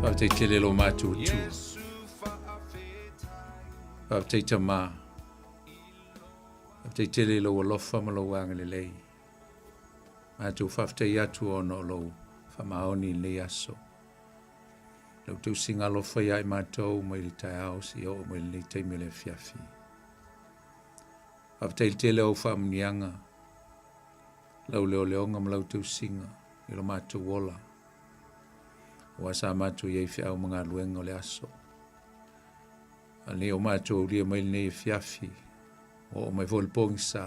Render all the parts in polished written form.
Whaptei te lelo mātou tū. Whaptei ta mā. Whaptei te lelo alofa ma lo wanga le lei. Mātou whaptei atu ono lo whamaoni le aso. Lau tau singa alofa iai mātou mai le tai au si o mai le teimi le fiafi. Whaptei te leo whamunianga. Lau leo leonga ma lau tau singa. Ilo mātou wola. Wa sa mātou iei whiau mga luenga o le aso. Ani o mātou lia mai nei fiafi. O mai volpongi sa.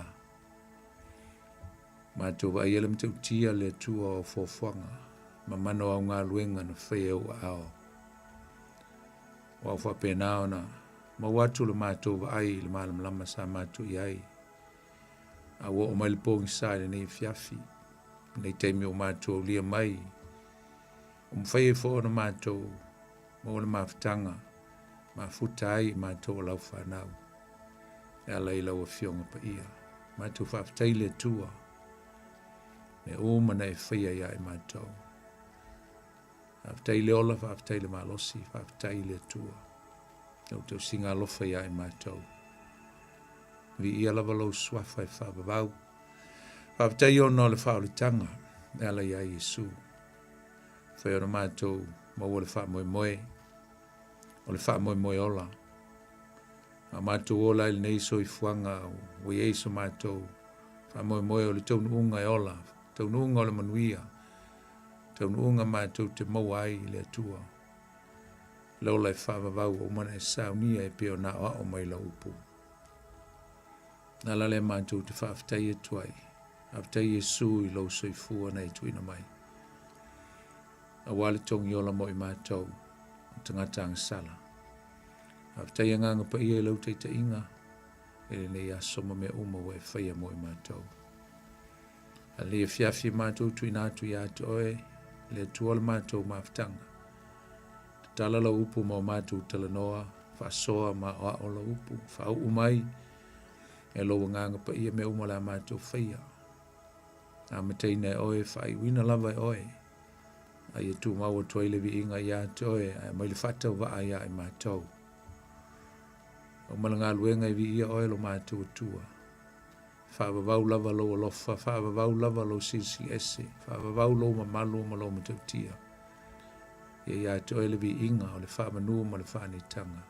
Mātou wa iele mtau tia le tua o fofuanga. Ma mano au ngā luenga na whai au ao. Wa whapenao na. Ma watu le mātou wa ai le malam lama sa mātou iai. A o mai le pongi sa le nei fiafi. Nei teimi o mātou lia mai. Mwhai e fōna mātou, mō le mawhitanga, mawhuta ai mātou lau whanau. E ala i lau a whionga pa ia. Mātou whawhitai le tua. Me ōmana e whaia ia e mātou. Whawhitai le ola, whawhitai le malosi, whawhitai le tua. Nau tau singa alofa ia e mātou. Vi ia lava lau swafa e whawavau. Whawhitai ono le whaolitanga, e ala ia Yesu. Whai ona mātou mau le wha moe moe, o le wha moe moe ola. A mātou ola il nei so i fuanga o Yesu mātou, wha moe moe o le taunu unga e ola, taunu unga o le manuia, taunu unga mātou te mau ai le atua. Le ola e wha vavau o mana e saunia e peo na o mai la upu. Nala le mātou te wha aftai e tuai, aftai Yesu i lau so i fua nei tuina mai. A wale tongi ola mo i mātou, o tangata ang sala. A whtai anganga pa ia i lau teita inga, e le nei asoma me uma we whaia mo i mātou. A le fiafi mātou tui nātu i atu oe, le tuola mātou mawhtanga. Tala la upu mo mātou talanoa, whasoa ma oa ola upu, whau umai, e lo nganga pa ia me uma la mātou whaia. A mateina e oe, whai wina lava e oe. Ai e tu mau o toile vi inga ia toe, ai mai le whatau wa ai ai mātou. O malanga luenga i vi ia oe lo mātou tua. Whaavavau lava lo alofa, whaavavau lava lo sisi ese, whaavavau lo mamalu ma lo matautia. Ia toe le vi inga o le whaamanu ma le whaanitanga.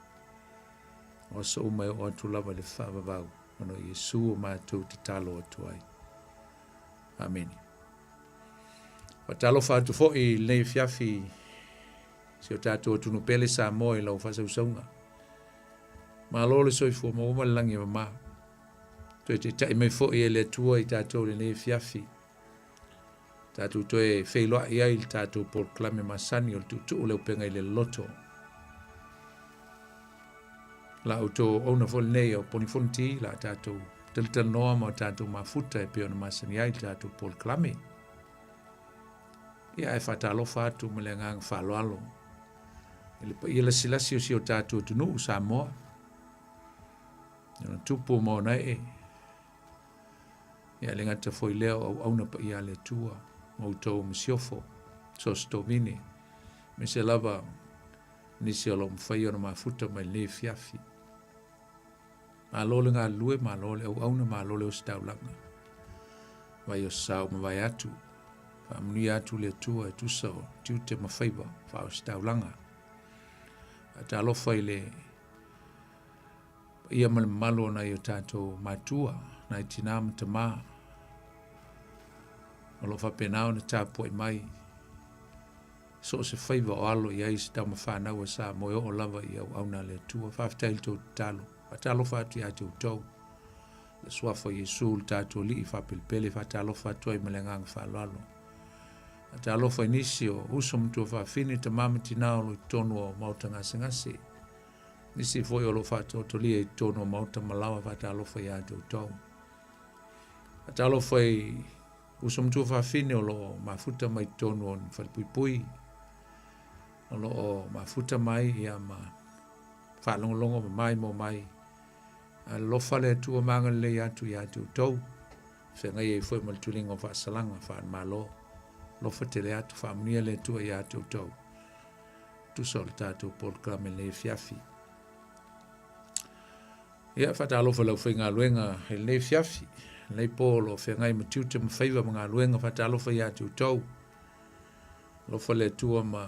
O sa umai o atu lava le whaavavau, ono Yesu o mātou te talo atuai. Amen. Watalo whātu fo i nei fiafi si o tātou tunu pele Samoa i lau whasausaunga. Ma lole soi fua ma uma langi ma maa. Toi te tai mai fo i le tua i tātou le nei fiafi. Tātou toi whailoa i ai tātou por klame masani o tu leo Upega ile Loloto. La auto ona fo nei o poni fonti la tātou talital noa ma tātou mafuta e peona masani ai tātou por klame. Ia e whatalo whātu me le ngang whaloalo. Ia la silasi o si o tātou tunu Samoa. Ia tupu mo na e. Ia le ngata foi leo au auna pa ia le tua. Mautou msiofo. Sosto vini. Me se lava nisi o lo mwhai o na mafuta mai le fiafi. Ma lole ngā lue, ma lole au auna, ma lole o staulanga. Vai o sao, ma vai atu. Mni atu le tua e tusa o tiu te mawhaiba, whao staulanga. A ta alofa i le ia malo na i o tātou matua, na i tinam te maa. Alofa penao na tāpua i mai. So se whaiba o alo i aisi tau mawhanau a sa moe o lava i au auna le tua, whaftail tau talo. A ta alofa atu i atu tau. Le suafa Yesu le tātou li i whapilpele, a ta alofa atu i malengang whalalo. Ta alofa inisi o uso mtu wa fini te mamati nao lo tonu o mauta ngase. Nisi foi o lo fata o tolia i tonu o mauta malawa wa ta alofa i ate o tau. Ta alofa i uso mtu wa fini o lo mafuta mai tonu o whalipui. O lo o mafuta mai i ama whalongolongo mai mo mai. Lofa le tu o manga le atu i ate o tau. Whenga i foi maltulingo wa salanga wa malo. Lofa te le atu whamunia le tua i atu tau. tu sol tātou polklame le fiafi. Ia whatalofa lau whainga luenga he le fiafi. Nei polo whengai matiu te mawhaiva mga luenga whatalofa ia tu tau. Lofa le tua ma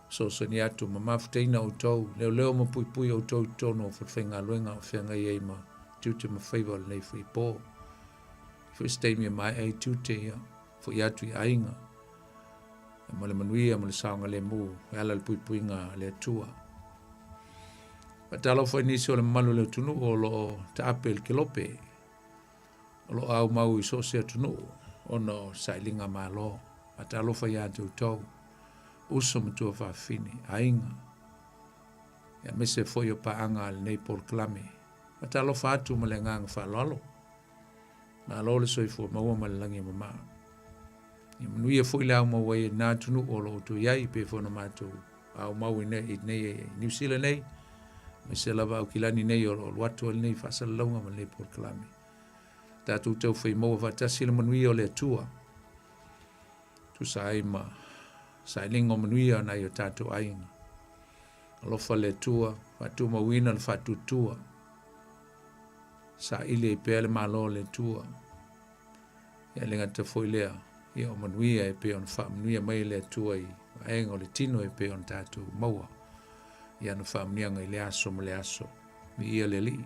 sosani atu ma mawhtaina o tau. Leo ma pui pui o tau tono o whainga luenga o whengai ei ma tiu te mawhaiva le whi pō. First time ia mai ei tiu te ia. Fo ia tu i ainga. Ma le manuia ma le saonga le mu. Ala le pui pui ngā le tua. Patalo foi nisi o le malu le tunu o lo taapel kilope. O lo au mau i sosia tunu o no sailinga malo. Patalo foi ia te utau. Uso mtua whawhini, ainga. Ia mese foi o paanga le nei polklame. Patalo whātu ma le ngang whalalo. Ma lo le soifua maua ma le langi mama. Ia manuia foi le au mau ai nā tunu o lo tu iai pe fona mātou. Au mau i nei New Zealand nei. Me se lava au kilani nei o watu nei whasala launga ma le polklame. Tātou tau whai maua whatasi le manuia o le tua. Tu sai ma sailinga o manuia nei o tātou ainga. Alofa le tua, whatu mawina le whatu tua. Sa ile i pēle malo le tua. Ia lenga te whoi lea. Ia o manuia e pe on wha manuia mai le tua i ainga o le tino e pe on tātou maua. Ia na whaamnianga i le aso ma le aso. Mi ia le li.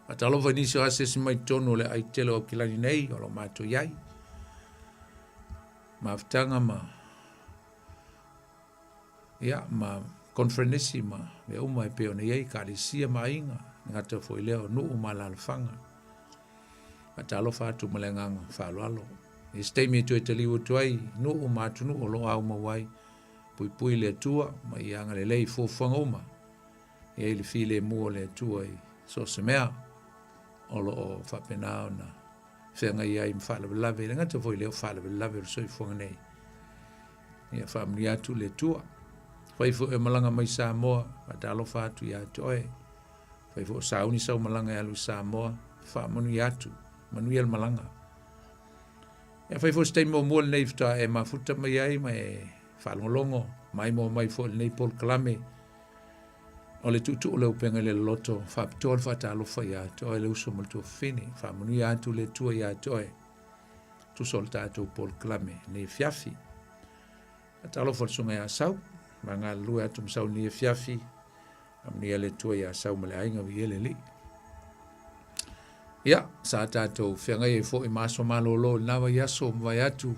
Atalofa nisi o ase si mai tono le aitele o kilani nei o lo mato iai. Ma aftanga ma. Ia ma konfrenesi ma. Me uma e peo na iai kālisia ma inga. Ngata fo ileo nuu ma la alfanga. Atalofa atu ma le nganga whaaloalo. E steimi tu e te liwo tuai. Nuu ma atu nuu o lo au ma wai. Pui pui le tua, ma i anga le lei fōwhanga uma. E le file mua le tua i so se mea. Olo o whapenao na whenga i ai mwhalawe lawe. Le ngata foi leo whalawe lawe o soi whanga nei. Ia whamni atu le tua. Whaifo e malanga mai Samoa, atalo whatu i atu oe. Whaifo sauni sau malanga e alu Samoa, whamanu i atu, manu i al malanga. Ia whaifo stei mo mua nei fta e mafuta mai ai ma e whalongolongo, mai mo mai fo nei polklame. O le tutu o le Upega ile Loloto, whapitoa le whatalo whai atu, o le uso maltua whini, whamanu i atu le tua i atu oe. Tu sol tātou polklame, nei fiafi. Atalo whalsunga i asau, ma ngā lua atu msau ni e fiafi, amni le tua i asau ma le ainga vi ele li. Ia, sa tātou whiangai e fo i maso malolo, nawa i aso mwai atu,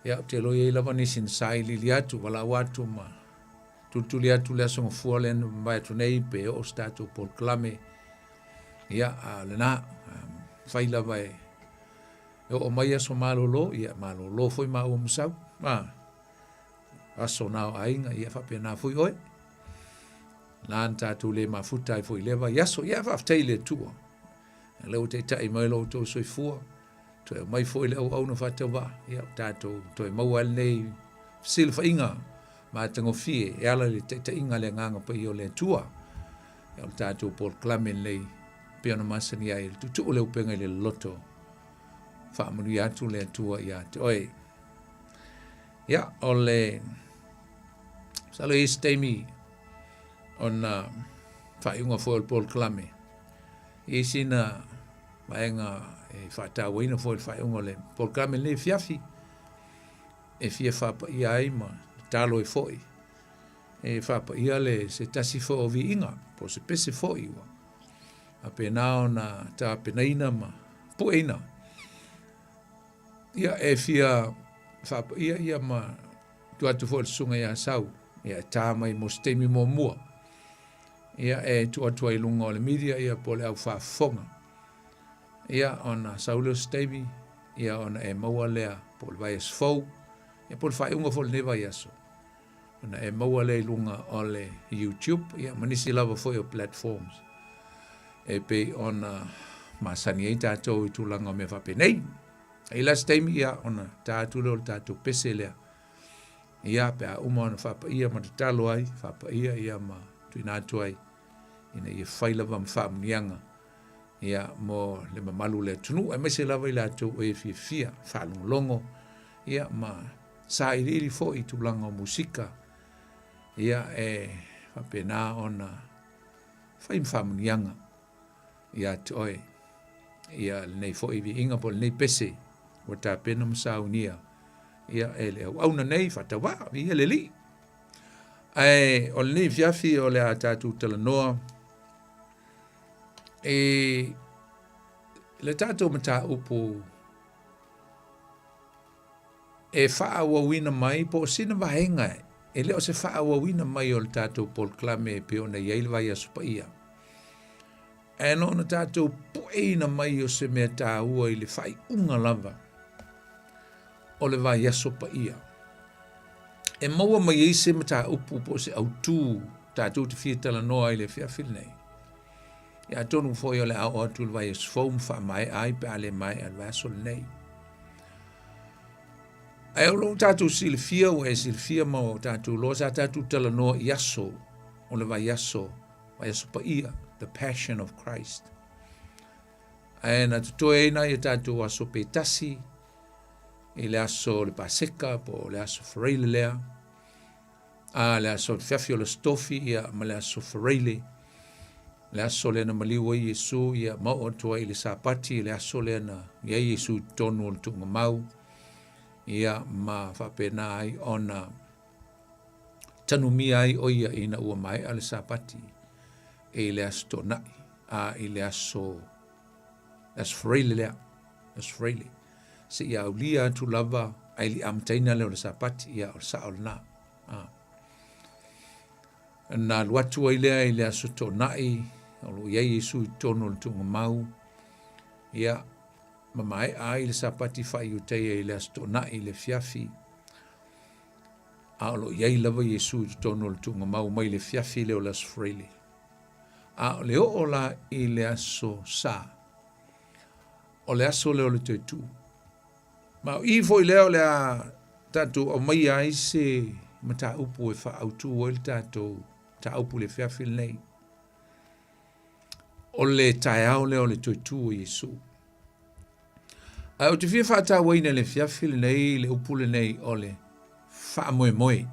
ia te loia i lava nisin sai li atu, wala watu ma tutuli atu le aso ngafua le mbai atu nei pe o stato polklame. Ia, le na, whai lava e o mai aso malolo, ia malolo foi ma o msau, aso nao ainga, ia whape na fui oe. Lan tātou le mafuta i foi lewa, iaso, ia whaftei le tua. Leo te tai mai lo to soi fua. To mai foi le au na fatau va. Ia tātou to mau al nei silfa inga ma tango fie e ala le te inga le nganga pa i o le tua. Ia tātou polklame nei pe ona masani ai tu le Upega ile Loloto. Fa manu ia tu le tua ia te oi. Ia ole salo istemi on fa inga foi polklame. Isina maenga e whata waina fo whai unga le polklame le fiafi e fia whapa ia ai ma talo e foi e whapa ia le se tasi fo o vi inga po se pese fo iwa a penao na ta penaina ma pueina ia e fia whapa ia ma tu atu fo sunga ia sau ia tā mai mo stemi mo mua ia e tu atua i lunga o le media ia po le au whafonga. Ia ona saulo stemi, ia ona e maua lea po le vai asfau, ia po le whaiunga fo le neva i aso. Ona e maua lea i lunga o le YouTube, ia manisi lava foi o platforms. E pe ona masani ei tātou i tūlanga me whapenei. E la stemi ia ona tātou leo tātou pese lea. Ia pe a uma ona whapa ia ma te talo ai, whapa ia ma tuina atu ai. Ina ia whailava mwhamnianga. Ia mo le mamalu le tunu. E mese lava i la tau e fia whalongolongo. Ia ma sa iriri fo i tūlanga o musika. ia whapena ona whaimwhamunianga ia te oe ia nei fo iwi inga po nei pese o tā pena masaunia ia le auna nei whatawa ia le li o le nei fiafi o le a tātou talanoa le tātou mata upu wha wawina mai po sina wahenga leo se wha wawina mai o le tātou Paul Klame pe ona iaile vai asupa ia no na tātou pueina mai o se mea tā ua i le whai unga lava o le vai asupa ia maua mai i se mata upu po se autū tātou te fia talanoa i le fiafil nei ia tonu foi o le au atu le vai asfom wha mai ai pe ale mai al vaso nei ai o tātou silfia o silfia ma o tātou lo sa tātou talanoa i aso o le vai aso pa ia the passion of Christ ai na tutoe na i tātou aso pe tasi i le aso le paseka po le aso freile lea le aso fiafio le stofi ia ma le aso freile le aso le na maliwa i Yesu ia mau atua i le sapati le aso le na ia Yesu tonu o le tunga mau ia ma whapena ai ona tanumia ai o ia ina ua mai ale sapati e le aso tonai i le aso freile lea freile se ia ulia tu lava ai li amtaina le o le sapati ia o sa o na na luatu ai lea i le aso tonai o lo ia Yesu tonu le tunga mau ia mamai ai le sapati fai utei le astona i le fiafi a lo ia lava Yesu tonu le tunga mau mai le fiafi le o las freely a le o la i le aso sa o le aso le o le tutu ma i foi le o le a tatu o mai ai se mata upu e fa autu o le tatu ta upu le fiafi nei o le taeao le o le tutu o Yesu o te fia whata waina le fiafile nei, le upule nei o le wha moe moe.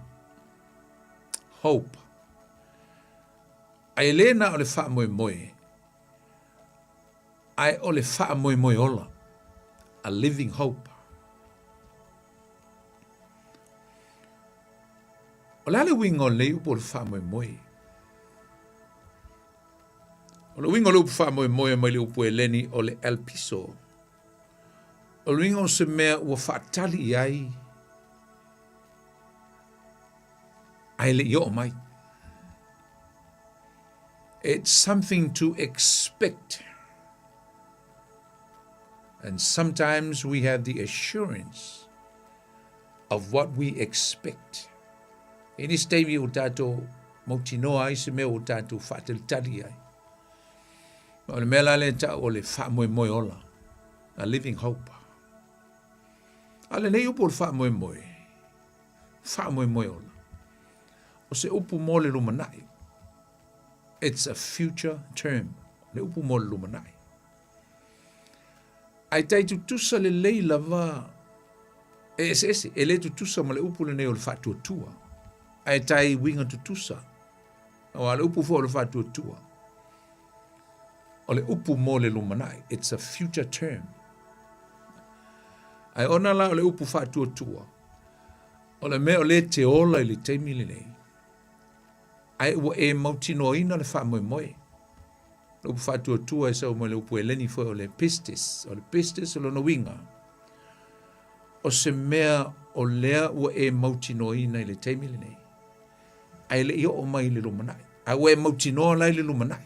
Hope. Ai lena o le wha moe moe. Ai o le wha moe moe ola. A living hope. O le ale wingo le upo le wha moe moe. O le wingo le upo wha moe moe mai le upo e leni o le El Piso. O ringo se mea ua whaatali ai le i o mai. It's something to expect. And sometimes we have the assurance of what we expect. Ini stevi o tato mautinoa ai se mea o tato whaatali ai. O le mea le ta o le wha moe moe ola. A living hope. Ale nei upo le wha moe moe. Wha moe moe ola. O se upu mo le lumanai. It's a future term. Le upu mo le lumanai. Ai tai tutusa le lei lava. E le tutusa ma le upu le nei o le wha tuatua. Ai tai winga tutusa. O ale upu fo le wha tuatua. O le upu mo le lumanai. It's a future term. Ai ona la o le upu wha tuatua. O le mea o le te ola i le teimi le nei. Ai ua e mautino ina le wha moe moe. Le upu wha tuatua e sau mo le upu e leni fo o le pistis. O le pistis o le winga. O se mea o lea ua e mautino ina i le teimi le nei. Ai le o mai le lumanai. Ai ua e mautino la i le lumanai.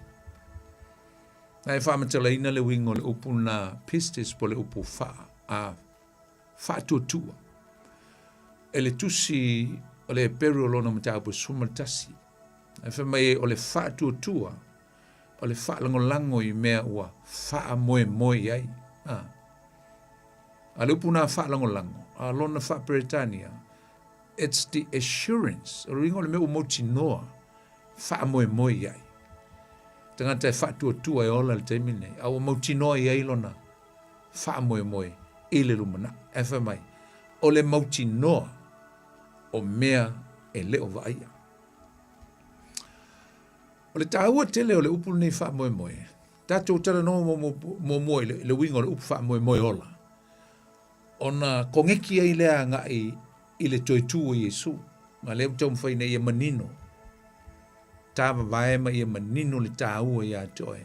Ai wha matala ina le winga o le upu na pistis po le upu wha wha tuatua. E le tusi o le peru o lona matau po sumatasi. E wha mai o le wha tuatua, o le wha lango i mea ua wha moe moe ai. A le upu na wha lango, a lona wha Britania. It's the assurance, o ringo le mea o moti noa, wha moe moe ai. Tangata e wha tuatua e ola le teimine, a o moti noa i ai lona, wha moe moe. I le lumana, e wha mai, o le mauti noa o mea e leo vaia. O le tāua tele o le upu nei wha moe moe. Tātou tala no mo moe le wingo le upu wha moe moe ola. Ona kongeki ai lea ngā i le toitu o Yesu. Ma leo tau mwhaina ia manino. Tāma vaema ia manino le tāua ia toe.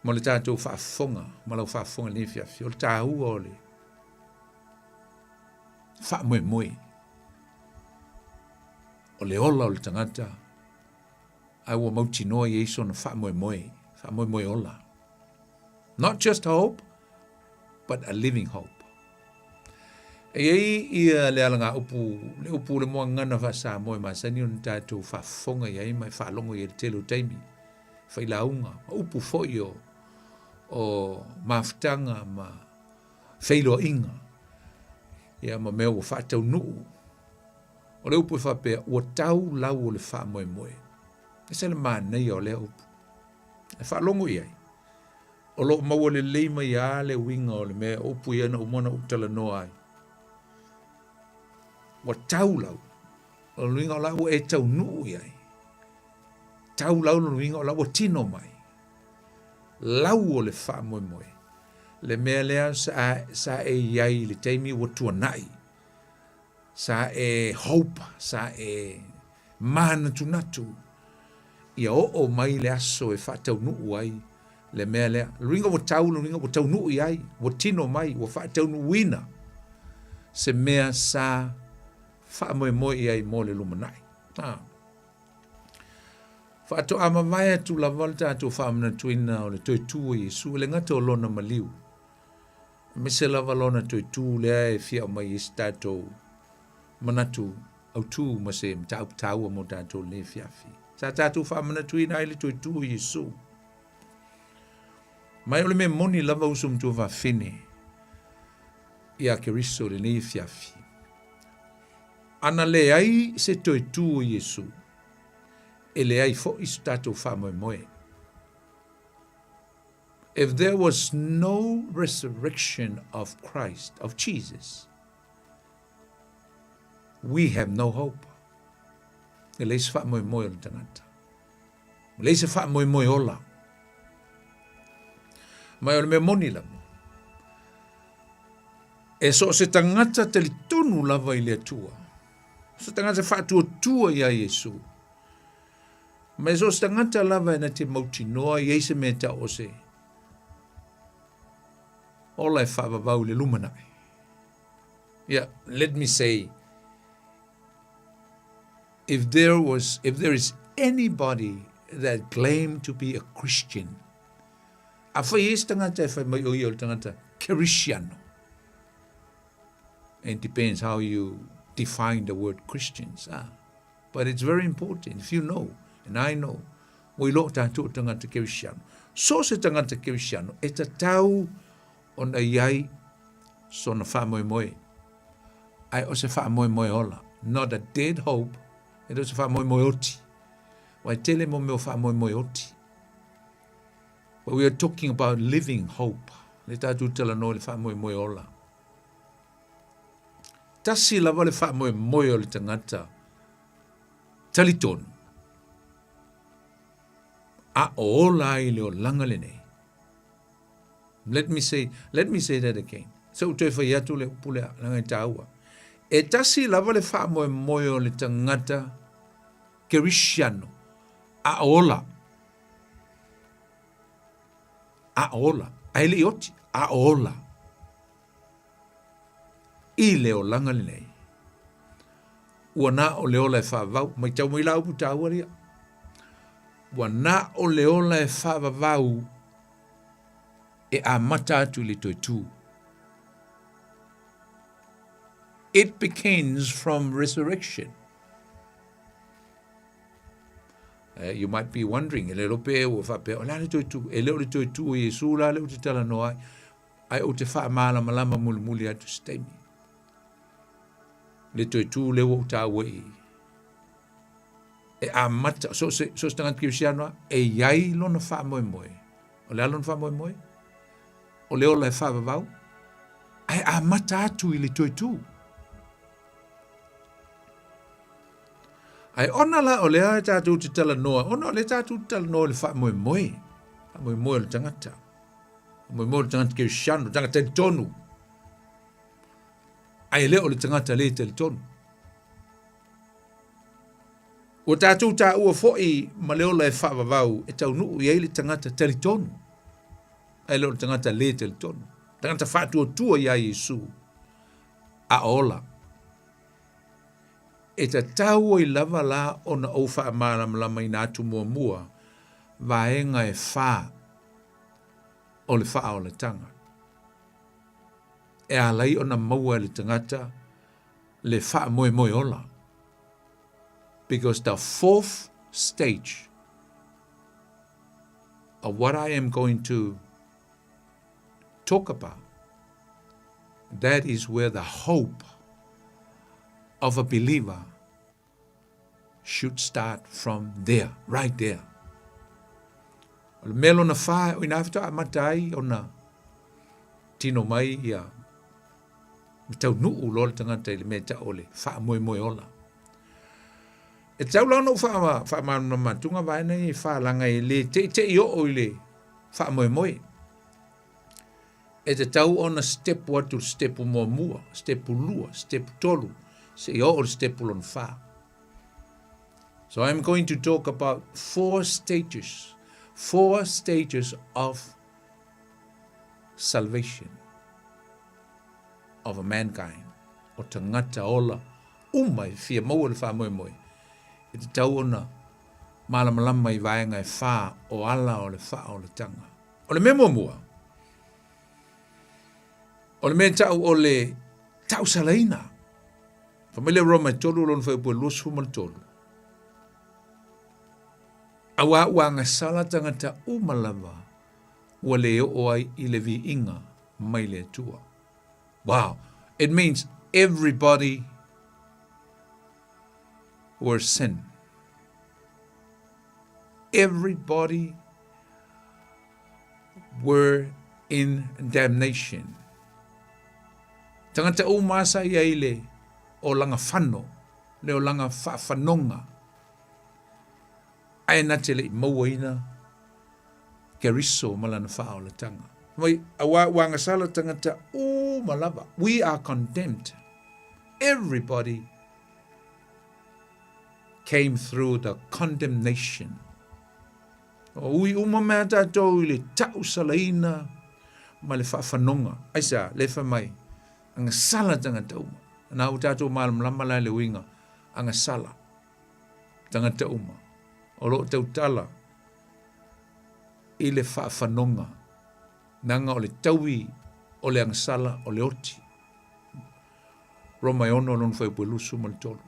Ma le tātou whaafonga. Ma lau whaafonga le whiawhi. O le tāua o le. Wha moe moe. O le ola o le tangata. Ai wa mauti noa Yesu na wha moe moe. Wha moe moe ola. Not just hope, but a living hope. E ei ia le alanga le upu le moa ngana wha sa moe ma sani on tātou wha fonga iai mai wha longo i le telo taimi. Wha ilaunga. Upu foi o maftanga ma whailo inga. Ia ma mea o wha tau nuu. O le upu wha pēr ua tau lau o le wha moe moe. E se le mānei o le upu. E wha longo iai. O lo maua le leima i a le winga o le mea upu i ana umona utala noa ai. Wa tau lau. O le winga o lau e tau nuu iai. Tau lau le winga o lau o tino mai. Lau o le wha moe moe. Le mea lea sa e iai le teimi o tuanai. Sa e hope, sa e mana tunatu. Ia o mai le aso e whatau nuu ai. Le mea lea. Le ringa o tau nuu iai. O tino mai, o whatau nuu wina. Se mea sa wha moe moe iai mo le lumanai. Whaato ama vai atu la volta atu whaamana tuina o le toi tua Yesu. Le ngata o lona maliu. Me se lava lona toi tu le ai fia o mai istato manatu au tu ma se tau mo tātou le fiafi. Sa tātou whaamana tuina ai le toi tu Yesu. Mai ole me moni lava usum tu va fine. Ia ke riso le ne fiafi. Ana le ai se toi tu Yesu. E le ai fo istato whamoe moe. If there was no resurrection of Christ, of Jesus, we have no hope. E leise wha moe moe o le tangata. Leise wha moe moe ola. Mai o le mea moni lamo. E so se tangata te li tonu lava i le atua. So tangata wha tua ia Yesu. Mai so se tangata lava e na te mauti noa i eise mea ta o se. Ola e whaavavau le lumanai. Yeah, let me say, if there is anybody that claimed to be a Christian, a whai es tangata e whai mai o iau tangata, Christiano. It depends how you define the word Christians. But it's very important, if you know, and I know, o ilo tātou tangata Christiano. So se tangata Christiano, e ta tau ona iai so na wha moe moe. Ai o se wha moe moe ola. Not a dead hope. E do se wha moe moe oti. Wai tele mo meo wha moe moe oti. But we are talking about living hope. Le tātou tala no le wha moe moe ola. Tasi lava le wha moe moe o le tangata. Talitonu. A o ola i leo langa le nei. Let me say that again. So te whai atu le upule langai tāua. E tasi lava le wha moe moe o le tangata Christiano. A ola. A ola. A ele oti. A ola. I leo langa le nei. Ua na o leo la e wha vau. Mai tau mai lau pu tāua ria. Ua na o leo la e wha vau. E a mata atu li toi tu. It begins from resurrection. You might be wondering, e leo pe o whape, o la le toi tu, e leo le toi tu, e Yesu la leo te tala noa, ai o te wha maala malama muli muli atu stemi. Le toi tu leo o ta wei. E a mata, so stangat Kirisianoa, e iai lona wha moe moe. O le alon wha moe moe? O leo la e whaavavau, ai a mata atu i le toi tu. Ai ona la o lea tātou te tala noa, ona o le tātou te tala noa le wha moe moe. Wha moe moe le tangata. Moe moe le tangata ke shano, tangata le tonu. Ai leo le tangata le te le tonu. O tātou tā ua fo'i ma leo la e wha wawau e tau nuu i le tangata te le tonu. Ai leo le tangata le te le tonu. Tangata whātua tua ia Yesu. A ola. E ta tau i lava la o na o wha malama i nātu mua mua, vaenga e wha o le wha o le tanga. E alai o na maua le tangata le wha moe moe ola. Because the fourth stage of what I am going to talk about, that is where the hope of a believer should start from there, right there. O le melo na whae o inafita a matai o na tino mai ia tau nuu lo le tangata i le mea ta ole, wha moe moe ola. E tau lau no wha matunga vaina i wha langa i le te i o i le wha moe moe. E te tau ona step watu step mua mua, step lua, step tolu, se i o step lon wha. So I'm going to talk about four stages of salvation of a mankind. O tangata ola, umai fia maua le wha moe moe. E te tau ona malamalama i vaenga e wha o ala o le wha o le tanga. O le mea mua. O le mea tau o le tau salaina. Familia Roma tolu lon whai pua lusu mal tolu. Awa wanga sala tangata umalava ua le o ai i le vi inga mai le tua. Wow, it means everybody were sin. Everybody were in damnation. Tangata umasa ia ile o langa whano, le o langa whanonga. Ai na te le mauaina ke riso malana whao le tanga. Mai awa wanga sala tangata malava. We are condemned. Everybody came through the condemnation. Ui mea tātou i le tau salaina ma le whanonga. Aisa, le mai. Anga sala tangata uma. Nā u tātou malama lai le winga. Anga sala tangata uma. O lo tau tala i le whanonga. Nanga o le taui o le angsala o le oti. Roma e ono lon whai pue lusu mal tolu.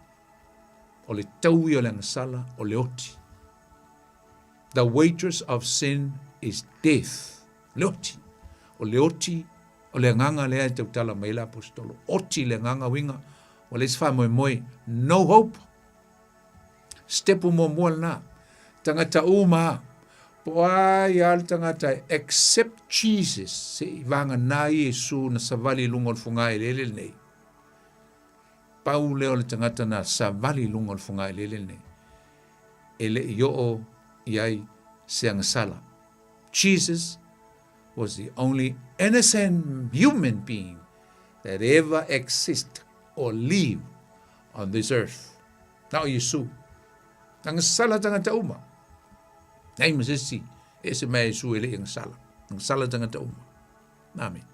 O le taui o le angsala o le oti. The waitress of sin is death. Le oti. O le oti o le nganga lea tau tala mai la apostolo. Oti le nganga winga. O le sfa moe moe. No hope. Stepu mo mua na. Tangata uma. Po ai al tangata except Jesus. Se vanga na Yesu na savali lungol fungai lele nei. Pau leo le tangata na savali lungol fungai lele nei. Ele yo iai seang sala. Jesus was the only innocent human being that ever existed or lived on this earth. Now Yesu. Ang sala tangata uma. Nei masisi ese mai Yesu ele ang sala. Ang sala tangata uma. Amen.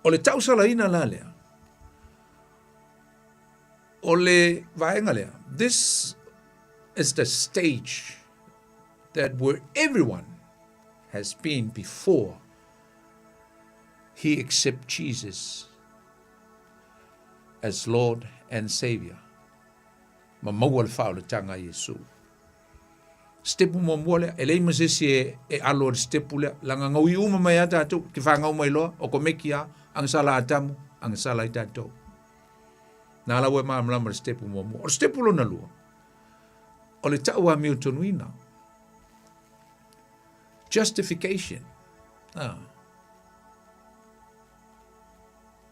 O le tau sala ina la lea. O le vaenga lea. This is the stage that where everyone has been before he accepted Jesus as Lord and Savior. Ma mawal fao le tanga Yesu. Stepu mo mole ele masisi e alor stepu le langa ngawi uma mai ata tu ki fa ngau mai lo o ko mekia ang sala atamu ang sala ita to. Na la we ma mla stepu mo mo. O stepu lo na lu. O le taua mi utonuina. Justification.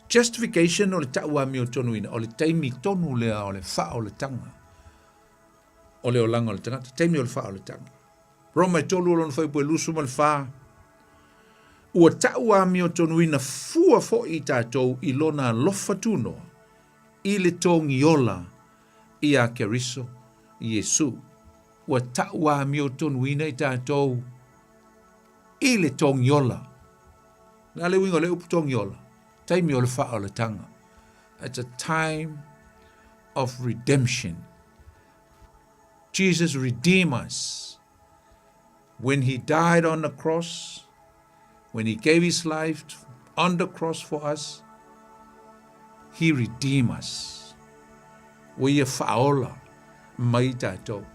Justification o le taua mi utonuina. O le taimi tonu lea o le fa o le tanga. o le olanga o le tangata, taimi o le wha o le tanga. Roma e tolu o lon whai pue lusu ma le wha. Ua tau a mi o tonu ina fua fo i tātou i lona lofa tuno, i le tongi ola i a keriso, Yesu. Ua tau a mi o tonu ina i tātou i le tongi ola. Nga le wingo le upu tongi ola. Taimi o le wha o le tanga. It's a time of redemption. Jesus redeemed us. When he died on the cross, when he gave his life on the cross for us, he redeemed us. We are whaola mai tātou.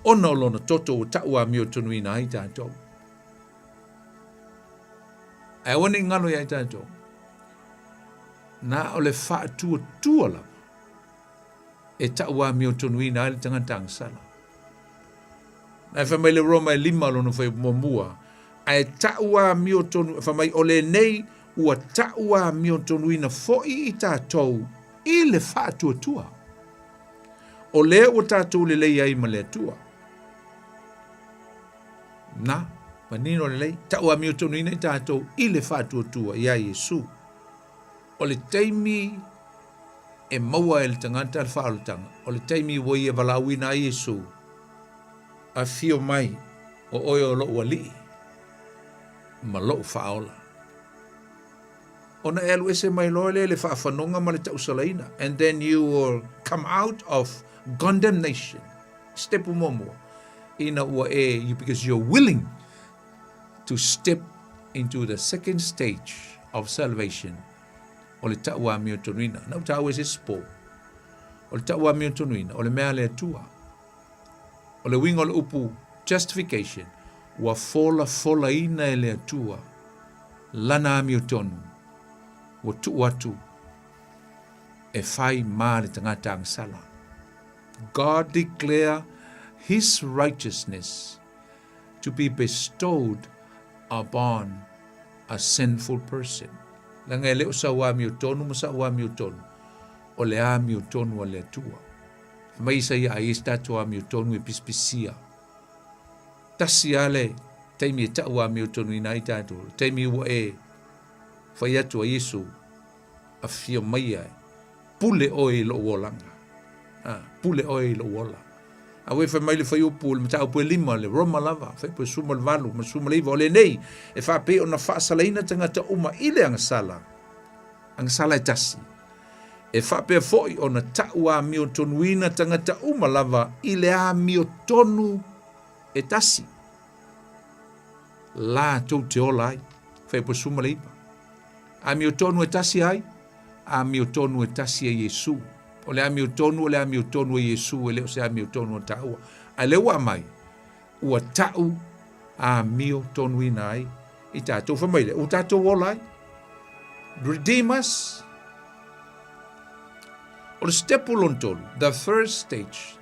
Ona lona toto o tau a mi o tonu ina ai tātou. Ai wane ngalo ia tātou. Na ole wha tua tua la. E tau a mi o tonu ina ai le tangata ang sala. Na whamai le Roma e lima lona whai mua. Ai tau a mi o tonu, whamai ole nei ua tau a mi o tonu ina foi i tātou i le wha tua tua. O le o tātou le lei ai ma le tua. Na, manino le lei, tau a mi o tonu ina i tātou i le wha tua tua i a Yesu. O le teimi e maua e le tangata al wha o le tanga. O le teimi wai e walawina a Yesu. A fio mai o oi o loo ali. Ma loo whaola. Ona elu ese mai loa le whaafanonga ma le tausalaina. And then you will come out of condemnation. Step umomua. Ina ua e, because you're willing to step into the second stage of salvation. O le taua mi o tonuina. Nau taua se spo. O le taua mi o tonuina. O le mea le atua. O le wingo le upu justification. Wa fola ina e le atua. Lana mi o tonu. Wa tu watu. E fai ma le tangata ang sala. God declare his righteousness to be bestowed upon a sinful person. Langa leo sa wa mi o tonu, masa wa mi o tonu. O le a mi o tonu a le atua. Mai sa ia aista to a mi o tonu e pispisia. Tasi ale, teimi e tau a mi o tonu ina i tātou. Teimi ua e, whai atu a Yesu, a fia mai ai. Pule oi lo wolanga. Pule oi lo wola. A we whai mai le whai upu, le matau pue lima, le Roma lava, whai pue suma le valu, ma suma le iwa, o le nei, e wha pe o na wha salaina tangata uma ile ang sala e tasi. E wha pe foi o na tau a mi o tonuina tangata uma lava, ile a mi o tonu e tasi. La tau te ola ai, whai pue suma le iwa. A mi o tonu e tasi ai, a mi o tonu e tasi e Yesu. O le ami o tonu e Yesu, e leo se ami o tonu o taua. A leo a mai, ua tau a mi o tonu ina ai, i tātou whamaile, o tātou ola ai. Redeem us. O le step ulon tonu, the third stage,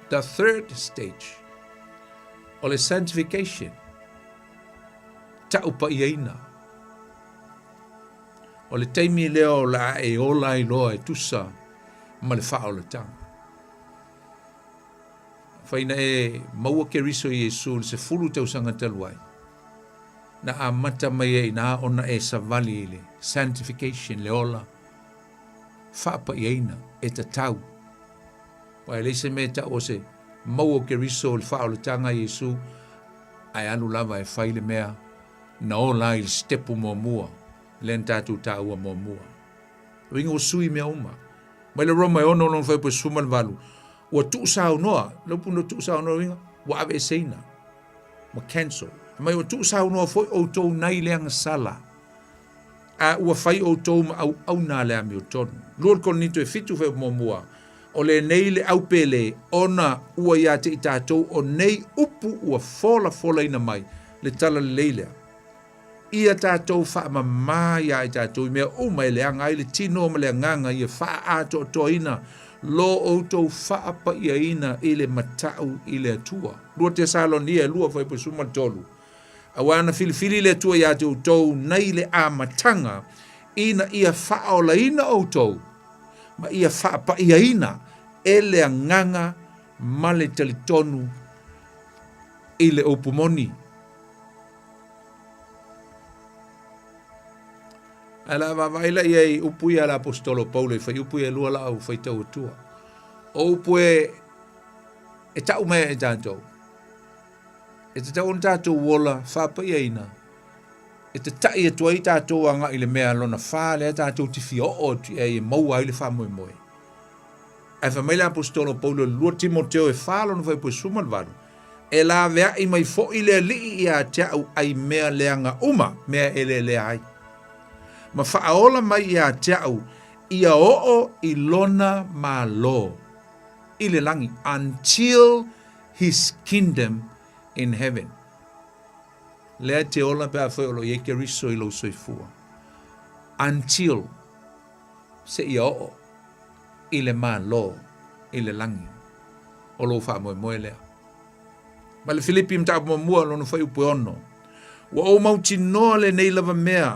o le sanctification, tau pa iaina. O le teimi leo la e ola i loa e tusa, ma le wha o le tanga. Whaina e maua ke riso i Yesu se fulu tau sanga taluai. Na a mata mai e na ona e savali ile. Sanctification le ola. Wha pa i eina e ta tau. Pai le se me ta o se maua ke riso le wha o le tanga i Yesu. Ai alu lava e whaile mea. Na ola il stepu mo mua. Len tatu ta ua mo mua. Ringo sui mea uma. Mai le Roma e ono lon fai po suma le valu. Ua tuu sao noa, lupu no tuu sao noa ringa, wa ave seina. Ma cancel. Mai ua tuu sao noa foi o tou nai leanga sala. A ua fai o tou ma au nā lea mi o tonu. Lord kon nito e fitu fai mo mua. O le nei le au pele, ona ua ia te i tātou, o nei upu ua fola ina mai, le tala le leilea. Ia tātou wha mamā ia i tātou, mea uma e leanga i le tino ma le nganga ia wha ato to ina, lo o tau wha pa ia ina i le matau i le atua. Lua te Salonia, lua whai po suma tolu. Awana filifili le atua ia te tau nei le a matanga, ina ia wha o la ina o tau, ma ia wha pa ia ina, e le nganga ma le talitonu i le upumoni. Ala vavaila ia upu ia la apostolo Paulo fai upu ia lua la au fai tau tua. O upu e tau mea e tātou. E te tau tātou wola whapa ia ina. E te tai e tua i tātou anga i le mea lona whale a tātou ti fio o ti e maua i le wha moe moe. E wha mai la apostolo Paulo lua Timoteo e whalo na whai pui sumal varu. E la vea i mai fo i le li i a te au ai mea leanga uma mea ele le ai. Ma whaaola mai i a te au i a oo i lona ma lo. I le langi. Until his kingdom in heaven. Lea te ola pe a whai olo i eke riso i lo soifua. Until se i a oo i le ma lo i le langi. O lo wha moe moe lea. Ma le Filipi mta mo mua lo no whai upu ono. Wa o mauti noa le nei lava mea.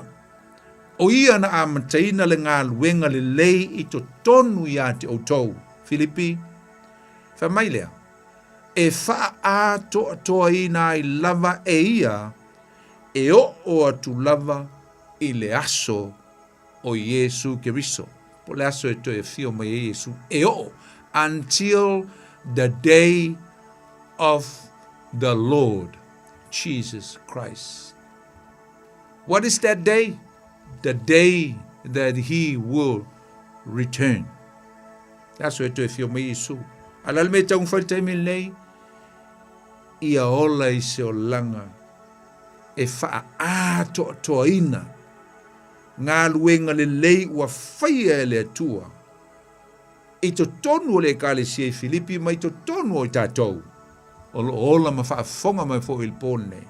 O ia na a mataina le ngā luenga le lei i to tonu i a te o tau. Filipi, wha mai lea. E wha a toa toa i nā i lava e ia, e o atu lava i le aso o Iesu Keriso. Po le aso e to e fio mai Iesu. E o, until the day of the Lord Jesus Christ. What is that day? The day that he will return. That's what if you may so. Alal me tang fal time lei ia ola i se o langa e fa a to ina ngā luenga le lei ua whaia le atua i to tonu le kale si Filipi mai to tonu o i tātou o ola ma wha fonga mai fo il pone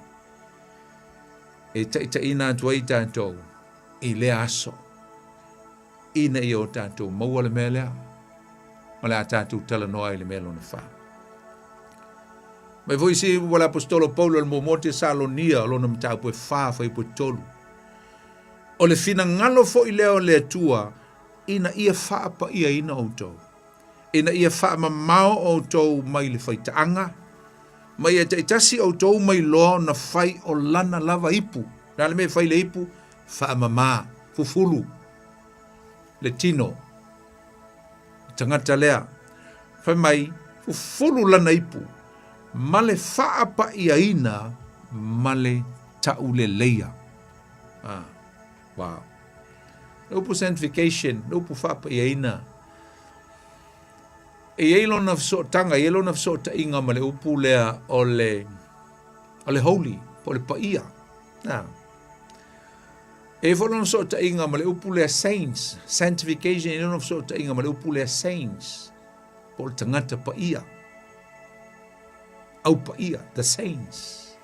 e ta ina tua i tātou i le aso. Ina i o tātou maua le mea lea. Ma le a tātou tala noa i le mea lona wha. Mai voi si wala apostolo Paulo le momote Salonia lona mtau pue wha i pue tolu. O le fina ngalo fo i leo le atua ina ia wha pa ia ina o tau. Ina ia wha ma mao o tau mai le whaitaanga. Mai e taitasi o tau mai loa na whai o lana lava ipu. Nā le mea whai le ipu. Whaamama, fufulu, le tino, tangata lea, whai mai, fufulu lana ipu, male whaapa ia ina, male taule leia. Wow. Upu sanctification, upu whaapa ia ina. E eilo na fso tanga, eilo na fso ta inga male upu lea o le holy, po le paia. E whalona so ta inga ma le upu lea saints. Sanctification e nono so ta inga ma le upu lea saints. Po le tangata pa ia. Au pa ia, the saints.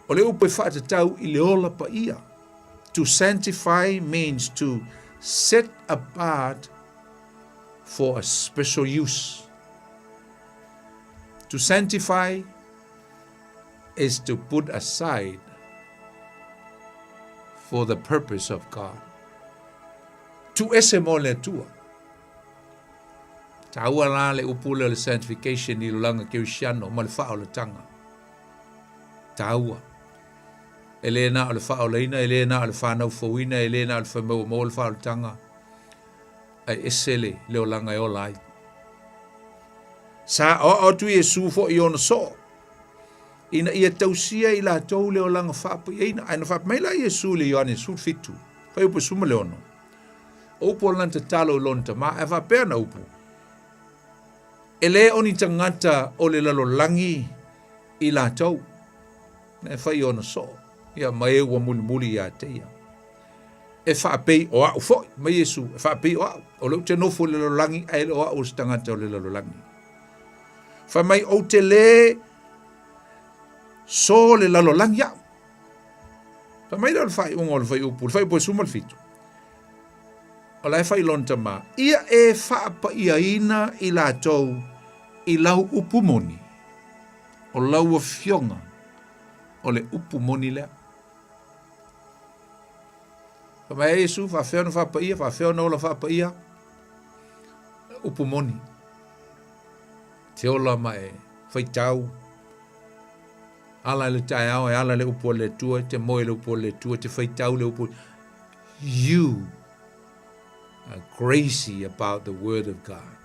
O le upu e whaata tau i le ola pa ia. To sanctify means to set apart for a special use. To sanctify is to put aside for the purpose of God. Tu ese mo le tua. Taua la le upule le sanctification i langa Kirisiano ma le whao le tanga. Taua. Elena o le whao leina, elena o le whanau fawina, elena o le whamau mo le whao le tanga. Ai esele leo langa e o lai. Sa o tu Yesu fo i ona so. Ina ia tausia i la tau leo langa whapa i eina. Aina whapa mai la Yesu le Ioane sul fitu. Whai upu suma leono. Upu o lanta talo lonta ma e whapea na upu. E le oni tangata o le lalo langi i la tau. E whai ona so. Ia mai ua muli muli ia te ia. E whapei o au foi. Mai Yesu. E whapei o au. O leu te nofo le lalo langi. E le o au se tangata o le lalo langi. Whai mai o te le so le lalo langi au. Ta mai le fai ungo le fai upu, le fai poe suma le fitu. O lai fai lonta ma. Ia e whaapa ia ina i la tau i lau upu moni. O lau a fionga o le upu moni lea. Ta mai Yesu whawhiona whaapa ia, whawhiona o la whaapa ia. Upu moni. Teola mai, whaitau. Ala le tae au, ala le upo le tua, te moe le upo le tua, te whaitau le upo. You are crazy about the word of God.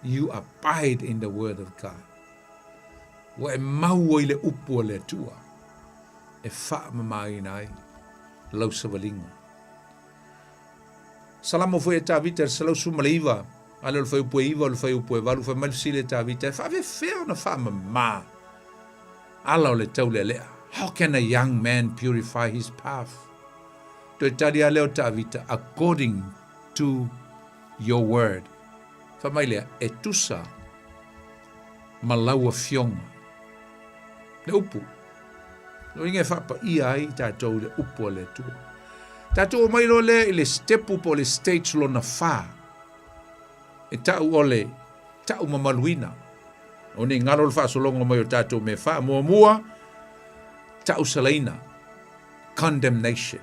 You abide in the word of God. Wa e mau i le upo le tua. E wha mamai nai. Lau savalinga. Salamo foi e tā vita, salau sumaleiva. Ale le whai upo iwa, le whai upo e walu, whai malisile tā vita. Wha ve whea na wha mamā. Ala o le tau le lea. How can a young man purify his path? Toi tari a leo tā vita, according to your word. Wha mai lea, e tusa malaua fionga. Le upu. No inge whapa ia ai tātou le upu le tua. Tātou mai lo le le step up o le stage lo na wha. E tau ole, tau mamaluina. O ne ngaro le wha solongo mai o tātou me wha. Mua, tau salaina. Condemnation.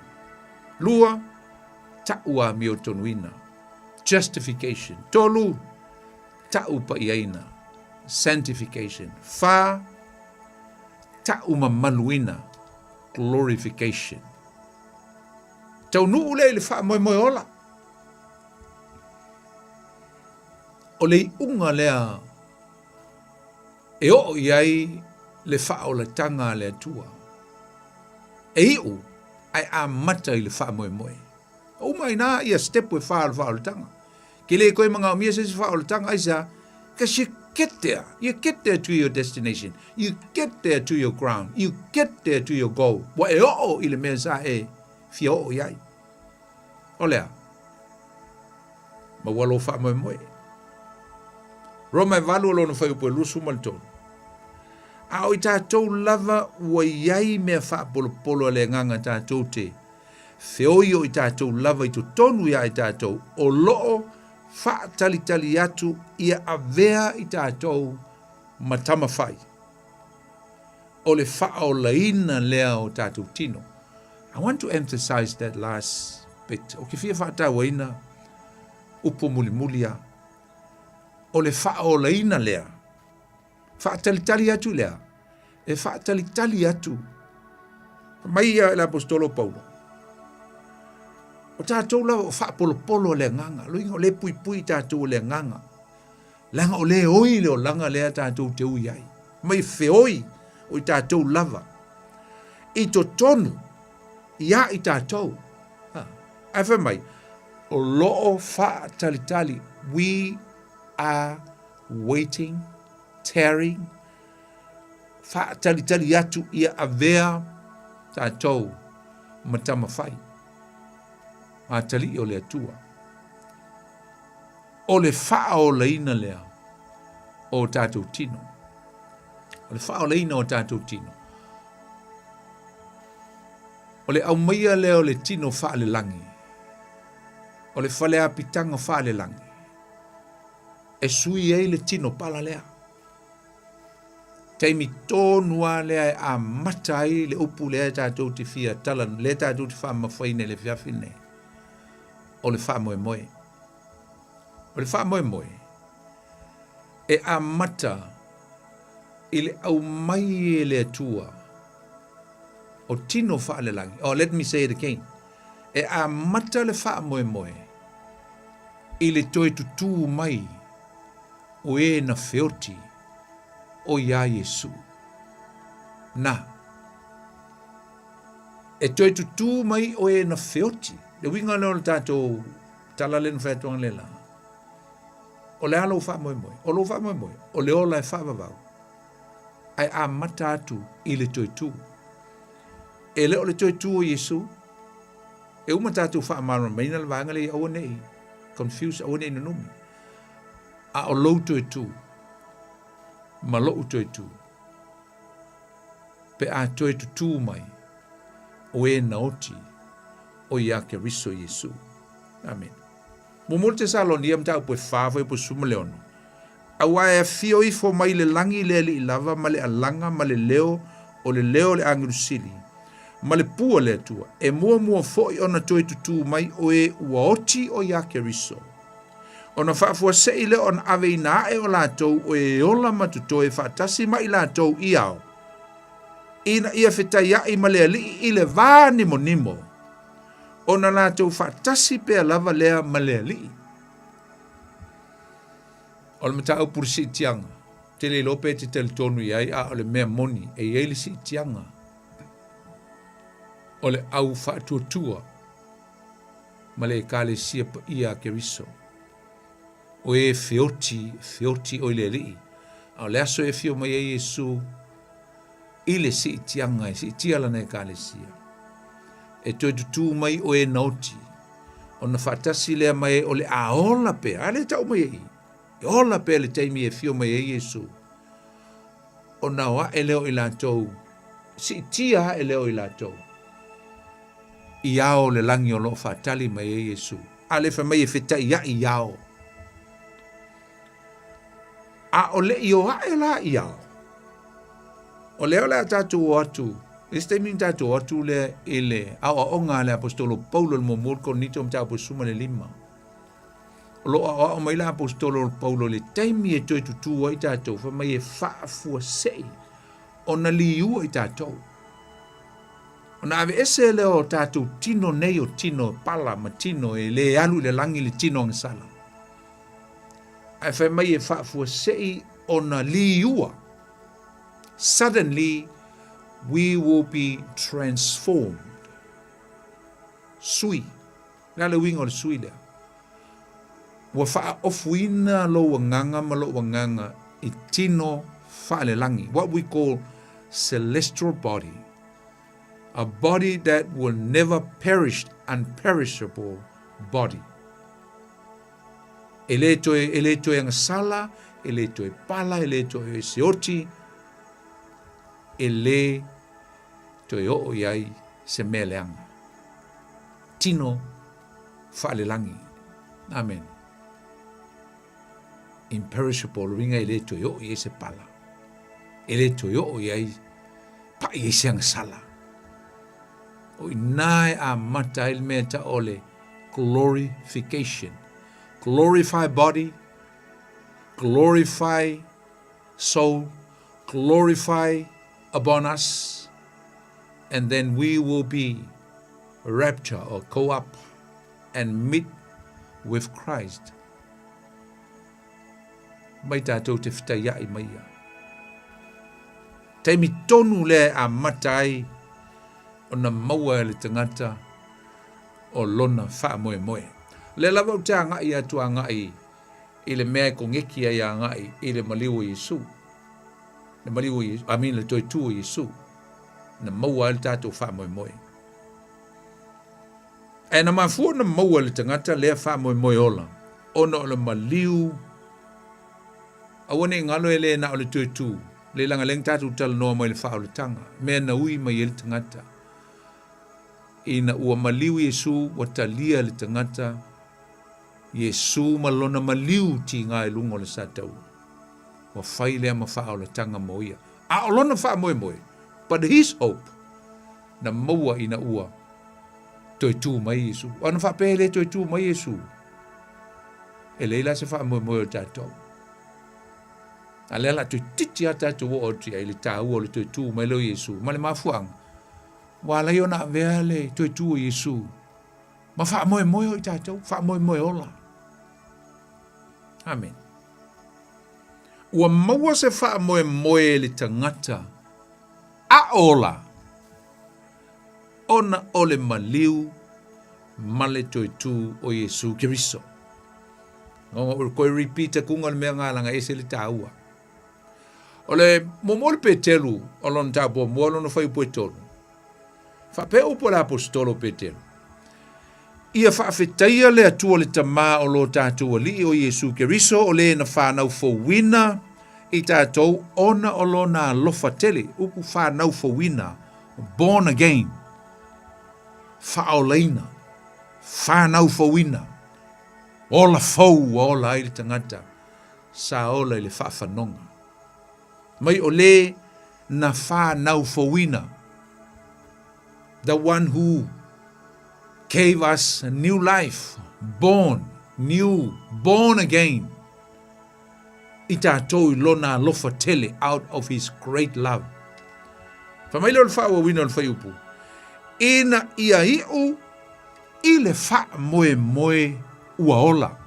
Lua, tau a mi o tonuina. Justification. Tolu, tau pa iaina. Sanctification. Wha, tau mamaluina. Glorification. Tau nuu le wha moe ola. O le unga lea e o iai le wha o le tanga le atua. E iu ai a mata i le wha moe. O mai nā ia step e wha o le tanga. Ke le koe mga o mia se wha o le tanga aisa, because you get there. You get there to your destination. You get there to your ground. You get there to your goal. Wa e o i le mea sa e fia o iai. O lea. Ma walo wha moe. Roma e walu alo na whai upo e lusu maltonu. A o i tātou lava ua iai mea wha polo le nganga tātou te. Whioi o i tātou lava i tu tonu ia i tātou. O loo wha tali atu ia avea i tātou matama whai. O le wha o laina lea o tātou tino. I want to emphasize that last bit. O ke fia wha tā waina upo mulimulia. O le wha o laina lea. Wha tali atu lea. E wha tali atu. Mai ia la apostolo Paulo. O tātou la o wha polo le nganga. Loinga o le pui tātou le nganga. Langa o le oi le o langa lea tātou te ui ai. Mai whioi o i tātou lava. I to tonu. Ia i tātou. Awha mai. O loo wha tali. We are waiting, tarrying, wha tali atu ia avea tātou matama whai. A tali o le atua. O le wha o leina lea o tātou tino. O le wha o leina o tātou tino. O le au maia lea o le tino wha le langi. O le whale apitanga wha le langi. E sui ei le tino pala lea. Teimi tōnua lea e a matai le upu lea tātou te fia talan, le tātou te wha mawhaine le whiawhine. O le wha moe. O le wha moe. E a mata i le au mai e le atua. O tino wha le langi. Oh, let me say it again. E a mata le wha moe. I le toi tutu mai. O e na feoti o ia Yesu. Na. E toi tutu mai o e na feoti. Le winga leo le tātou tala le nwhaiatuanga le la. O le alo wha moe. O lo wha moe. O le ola e wha wawau. Ai a mata atu i le toi tu. E le o le toi tu o Yesu. E uma tātou wha amara maina le vanga le au nei. Confused au nei nanumi. A o lou toi tu. Ma lou toi tu. Pe a toi tu mai. O e na oti. O ia ke riso Yesu. Amen. Mo molte saloni am tau po fava e po suma leono. A wa e fio i fo mai le langi le li lava ma le alanga ma le leo o le leo le angusili. Ma le pua le tua. E mua fo i ona toi tu mai o e ua oti o ia ke riso. Ona whaafua se i le on ave ina e o lātou o e ola matuto e whaatasi ma i lātou i au. Ina ia whitai ai ma lea li i le vā nimo nimo. Ona lātou whaatasi pea lava lea ma lea li. O le mata au puri si tianga. Te le lope te tele tonu i ai a o le mea moni e iei si tianga. O le au whaatuatua ma le kale sia pa ia ke riso. O e feoti o le li. A le aso e fio mai e Yesu i le si tianga e si tiala na e kale sia. E toi tutu mai o e nauti. O na whaatasi lea mai o le aola pe. A le tau mai e. E ola pe le teimi e fio mai e Yesu. O na wa e leo i lātou. Si tia e leo i lātou. I ao le langi o lo whaatali mai e Yesu. A le whamai e whita i ao. A o le i o a e la i ao. O leo le a tātou o atu. Este min tātou o atu le ele. A o onga le apostolo Paulo le momurko nito mta apostuma le lima. Lo o mai la apostolo Paulo le taimi e toi tutu ai tātou. Whamai e whaafua sei. O na liu ai tātou. O na ave ese leo tātou tino nei o tino pala ma tino e le alu le langi le tino ngasala. Ai whamai e whaafua sei o na liua. Suddenly, we will be transformed. Sui. Nga le wingo le sui lea. Wa faa ofuina lo wanganga ma lo wanganga I tino faa le langi. What we call celestial body. A body that will never perish, unperishable body. Ele toe ang sala, ele toe pala, ele toe seoti, ele toe o iai se meleanga. Tino whaalelangi. Amen. Imperishable ringa ele toe o iai se pala. Ele toe o iai pa iai se ang sala. O inai a mata il mea ta ole glorification. Glorify body, glorify soul, glorify upon us, and then we will be rapture or go up and meet with Christ. Mai tātou te whitai ai mai ia. Teimi tonu le a matai o na maua le tangata o lona wha moe moe. Le lava o te angai atu angai I le mea ko ngeki ai angai I le maliu o Yesu. Le maliu o Yesu, le toi tu o Yesu. Na maua le tātou wha moe moe. E na mafua na maua le tangata lea wha moe moe ola. Ona o le maliu. Awane ngalo e le na o le toi tu. Le langa leng tātou tala noa mai le wha o le tanga. Mea na ui mai e le tangata. Ina ua maliu Yesu watalia le tangata. Yesu malona maliu ti ngā e lungo le satau. Wa whai lea ma wha o le tanga moia. A o lona wha moe moe. But his hope. Na maua ina ua. Toi tu mai Yesu. Ana wha pēle toi tu mai Yesu. E leila se wha moe moe o tātou. A leila toi titi a tātou o oti ai le tāua o le toi tu mai leo Yesu. Ma le mafuanga. Wa lai ona vea le toi tu o Yesu. Ma wha moe moe o tātou. Wha moe moe ola. Amen. Ua maua se wha moe moe le tangata. A ola. Ona ole maliu. Male toi tu o Yesu Kiriso. Ngonga ur koe repeat kunga le mea ngālanga ese le tāua. Ole momole petelu. Olon tāpua mualo no whai poe tonu. Whape upo la apostolo petelu. Ia whaafetaia le atua le tamā o lo tātua li o Yesu Keriso o le na whanau fawina I tātou ona o lo na lofa tele. Upu whanau fawina. Born again. Whaoleina. Whanau fawina. Ola fau ola ai le tangata. Sa ola le whaafanonga. Mai o le na whanau fawina. The one who gave us a new life, born new, born again. I tātou I lona alofa tele out of his great love. Whamaile o le wha ua wina o le whai upu. Ina ia iu I le wha moe moe ua ola.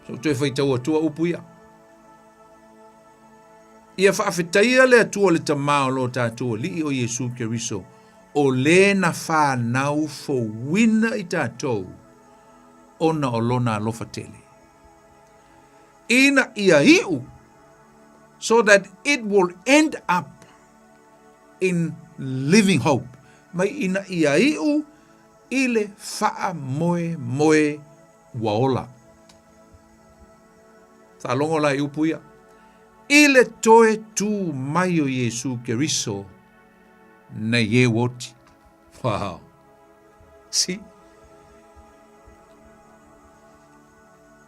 So tue whai tau atua upu ia. Ia whaafetaia le atua le tamao lo tātua li o Yesu Keriso. O le na wha nau fo wina I tātou. Ona o lona alofa tele. Ina ia iu. So that it will end up in living hope. Mai ina ia iu ile faa moe moe waola. Ta longo la iupu ia. Ile toe tu mai o Yesu Keriso na ye woti. Wow. See?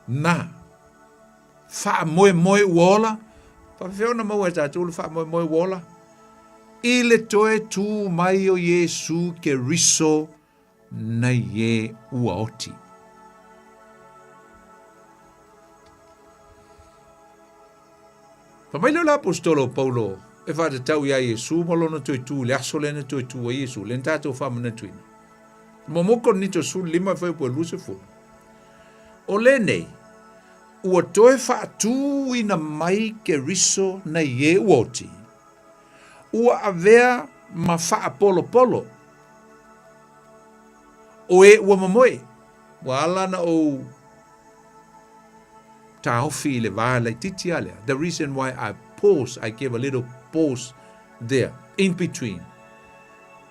Na. Faa moe moe waola. Pa feona mau e tātou le wha moe moe wola. Ile toe tu mai o Yesu Keriso na ye uaoti. Pa mai leo la apostolo Paulo e whata tau ia Yesu malona toi tu le aso lena toi tu a Yesu len tātou whamana tuina. Momoko nito su lima whai pua luse fu. O le nei. Ua toe whaatu ina mai Keriso na ye uoti. Ua avea ma wha polo polo. O e ua mamoe. Wa alana o taofi le vale titi alea. The reason why I gave a little pause there, in between.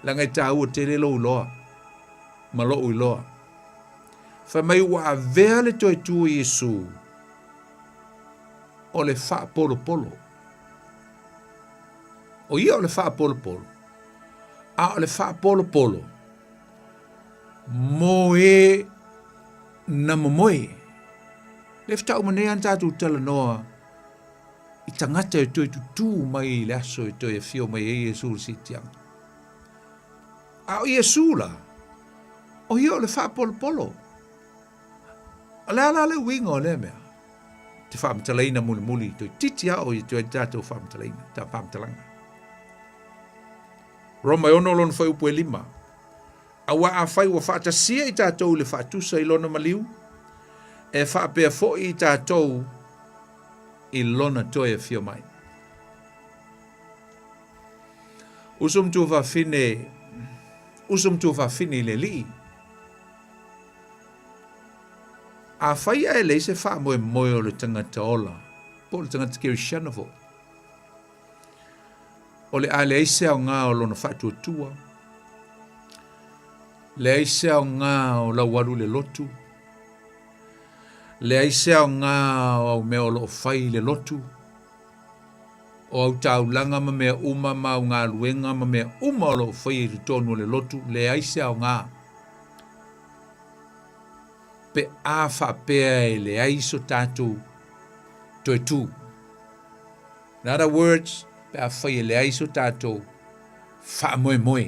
Langai tau te le lo loa. Malo ui loa. Fa mai ua avea le toi tu Yesu. O le wha polo polo. O ia o le wha polo polo. A o le wha polo polo. Mo e na momoe. Le fta umane an tātou tala noa. I tangata e toi tutu mai le aso e toi e fio mai e Yesu le sitiang. A o Yesu la. O ia o le wha polo polo. A le ala le winga o le mea. Te whaamtalaina muli muli, toi titi ao I toi tātou whaamtalaina, tā whaamtalanga. Roma e ono lona whai upu e lima. A wa a whai wa whaatasia I tātou le whaatusa I lona maliu, e whaapea fo I tātou I lona toi e fio mai. Usum tu whawhine le li. A whaia e le se wha moe moe o le tangata ola. Po le tangata Kirishana fo. O le ale eise au ngā o lona whatu tua. Le eise au ngā o la waru le lotu. Le eise au ngā o mea o lo whai le lotu. O au tau langa ma mea uma ma o ngā luenga ma mea uma o lo whai I tonu le lotu. Le eise au ngā. Pe a whapea e le aiso tātou toi tū. In other words, pe a whai e le aiso tātou wha moe moe.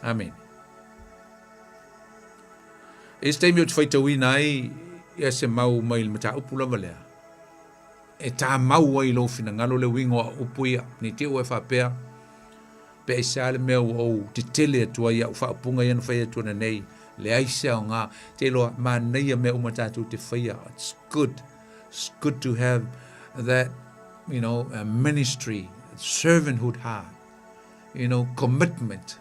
Amen. E steimi o te whaitau ina ai, ia se mau mai le mata upu lava lea. E tā mau ai lo fina ngalo le wingo a upu ia, ni te ue whapea, pe e sa le mea o te tele atua ia, wha upunga ia na whai atua na nei, le aise o ngā, te loa mā nei a mea umatatu te whaia. It's good to have that, a ministry, servanthood heart, commitment.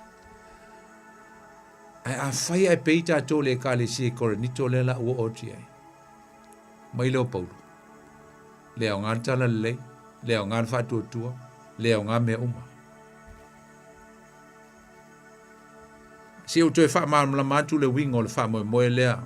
A whaia e peita ato le ka le si e kore, nito le la ua oti ai. Mai leo Paulo. Leo ngā tala lei, leo ngā whatua tua, leo ngā mea uma. Si o toe wha maamla mātu le wingo le wha moe moe lea.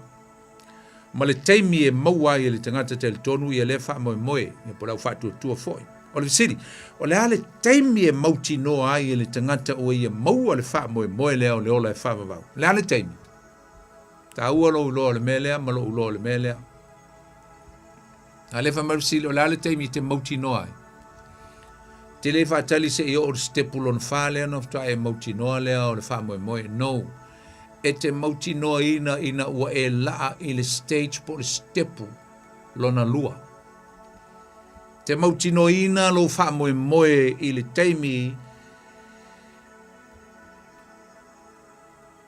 Ma le teimi e maua I le tangata te le tonu I le wha moe moe, e po lau whatua tua foi. O le siri, o le ale teimi e mauti noa ai le tangata o ia maua le wha moe moe lea o le ola e wha vavau. Le ale teimi. Ta ua lo uloa le melea, ma lo uloa le melea. A le wha marusili, o le ale teimi te mauti noa ai. Te le whaatali se i o stepulon whale ana fta e mautinoa lea o le wha moe. No. E te mautinoa ina ua e laa i le stage po le stepu lona lua. Te mautinoa ina lo wha moe i le teimi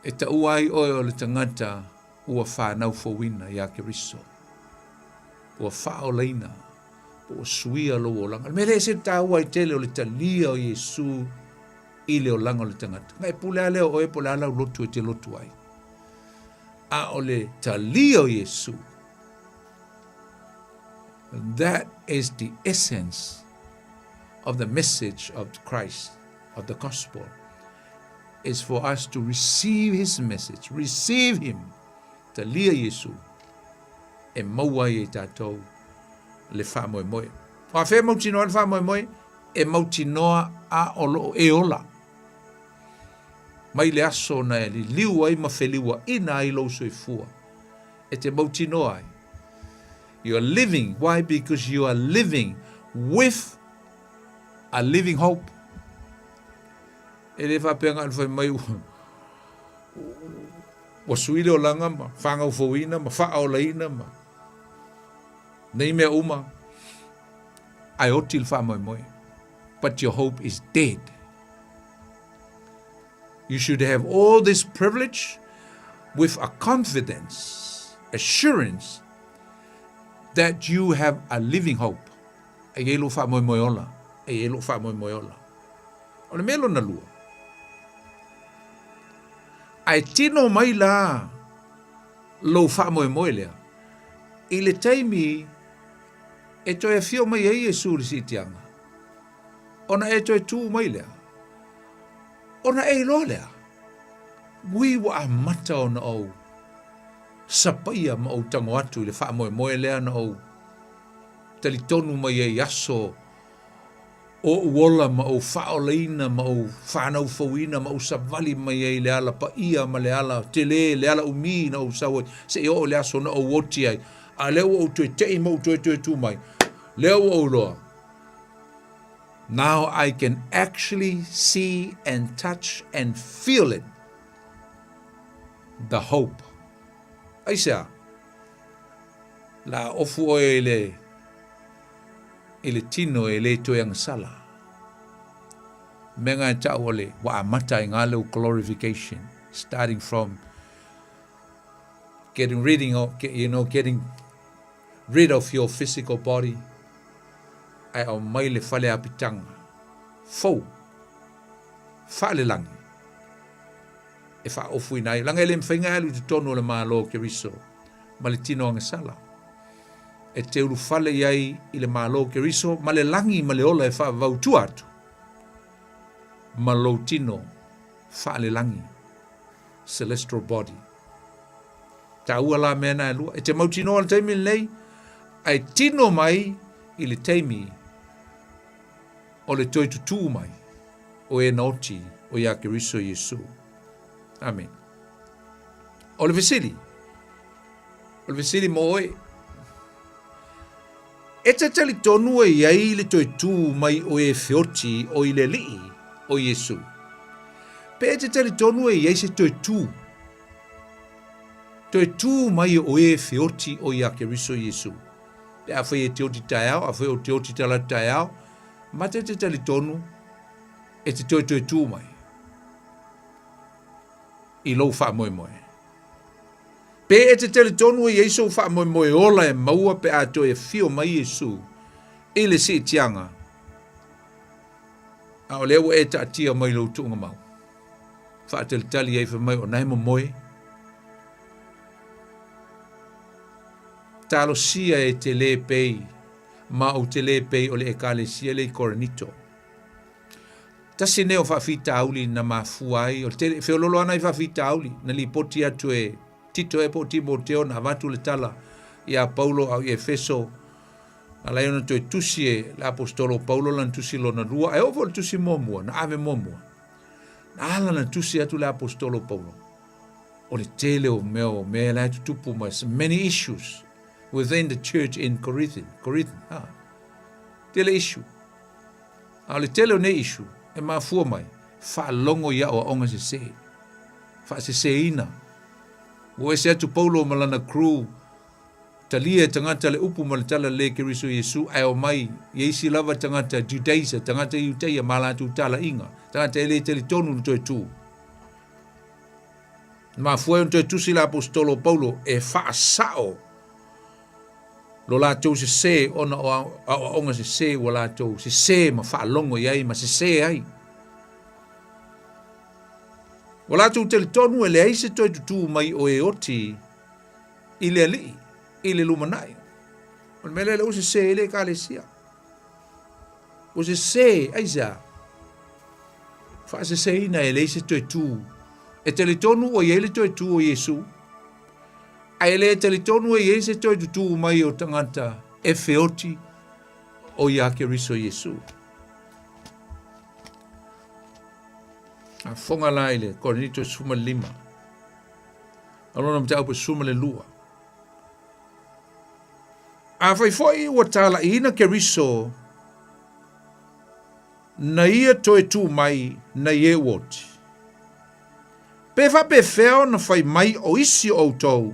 e ta uai o le tangata ua whanau fowina ia ke riso. Ua whao leina. Ua suia lo o langa. Mele se ta uai tele o le talia o Yesu i le o langa o le tangata. Ngai pulea leo oe po le ala lotu e te lotu ai. A o le talia o Yesu. That is the essence of the message of Christ, of the gospel. Is for us to receive his message, receive him, talia Yesu, e maua i tātou le wha moe moe. O a whea mautinoa le wha moe moe, e mautinoa a olo e ola. Mai le aso na e li liu ai ma wheliua ina ai lo soifua. E te mautinoa ai. You are living. Why? Because you are living with a living hope. E le whapenga alwhai mai wa suile o langa ma, whanga ufowina ma, wha o laina ma. Nei mea uma, ai otil wha moi moi. But your hope is dead. You should have all this privilege with a confidence, assurance that you have a living hope. E elo wha moi moi ola. E elo wha moi moi ola. O le melo na lua. Ai tino mai la lo wha moe moe lea. I le taimi e toi a fio mai ei e suri si tianga. Ona e toi tū mai lea. Ona e lo lea. Wi wa a mata o na au. Sapaia ma au tango atu i le wha moe moe lea na au. Tali tonu mai ei aso o uola ma o whaoleina ma o whanau fawina ma o savali mai ei le ala pa ia ma le ala tele le ala umi na o sawa se i o le aso na o woti ai a leo o tue tei ma o tue tu mai leo o loa. Now I can actually see and touch and feel it. The hope. Aisa la ofu o ele tino e le to yang sala. Menga ta ole wa amata ngalo glorification, starting from getting rid of your physical body. Ai o mai le fale apitanga. Fo. Fale lang. E fa ofu inai langa le mfinga alu tono le malo ke riso. Malitino ang sala. E te uru fale iai i le malo ke riso, ma le langi ma le ola e wha vautu atu. Ma lo tino, wha le langi, celestial body. Ta ua la mena e lua, e te mautino al teimi lei, ai tino mai i le teimi o le toi tutu mai, o e nauti o ia ke riso Yesu. Amen. O le vesili mo oe, e te tali tonu e iai le toi tū mai o e whioti o i le lii o Yesu. Pe e te tali tonu e iai se toi tū. Toi tū mai o e whioti o i ake riso Yesu. Pe a whai e te oti tai au, a whai o te oti tala tai au, ma te tali tonu e te toi tū mai. I lou wha moe moe. Pe e te tele tonu e Yesu wha moe moe ola e maua pe a to e fio mai Yesu i le si tianga. A o leo e ta atia mai lo tunga mau. Wha tele tali e wha mai o naima moe. Talo sia e te le pei, ma o te le pei o le e kale sia le koranito. Tasi neo wha fita auli na mafuai, o te whiololo ana i wha fita auli, na li poti atu e tito e po Timoteo na watu le tala i a Paulo au i Efeso a laiona to e tusi e la apostolo Paulo lan tusi lo na rua e ovo le tusi momua na ave momua na ala na tusi atu le apostolo Paulo o le tele o mea la tutupu ma many issues within the church in Corinth tele issue A le tele o ne isu, e mafua mai, whaalongo ia o onga se. Wha se ina. Ua se atu Paulo malana crew, talia tangata le upu malatala le Keriso Yesu, ai o mai, yeisi lava tangata Judaisa, tangata Iuteia malatu tala inga, tangata ele tele tonu to tu. Ma foi to tu sila apostolo Paulo e fa sao. Lo la tu se ona o onga se wala tu se ma fa longo yai ma se ai. Wala tu tele tonu ele ai se to tu mai o e oti ile ali ile lumanai. O mele le se ele kalesia. O se ai za. Fa se ina ele se to tu. E teletonu o yele to tu o Yesu. A ele teletonu o yese to tu mai o tangata e feoti o ia Keriso Yesu. A fonga laile, Korinito suma 5. Alona mtau pe suma le lua. A foi o tala ina Keriso na ia to tu mai na ye woti. Pe fa pe feo na fai mai o isi o tau,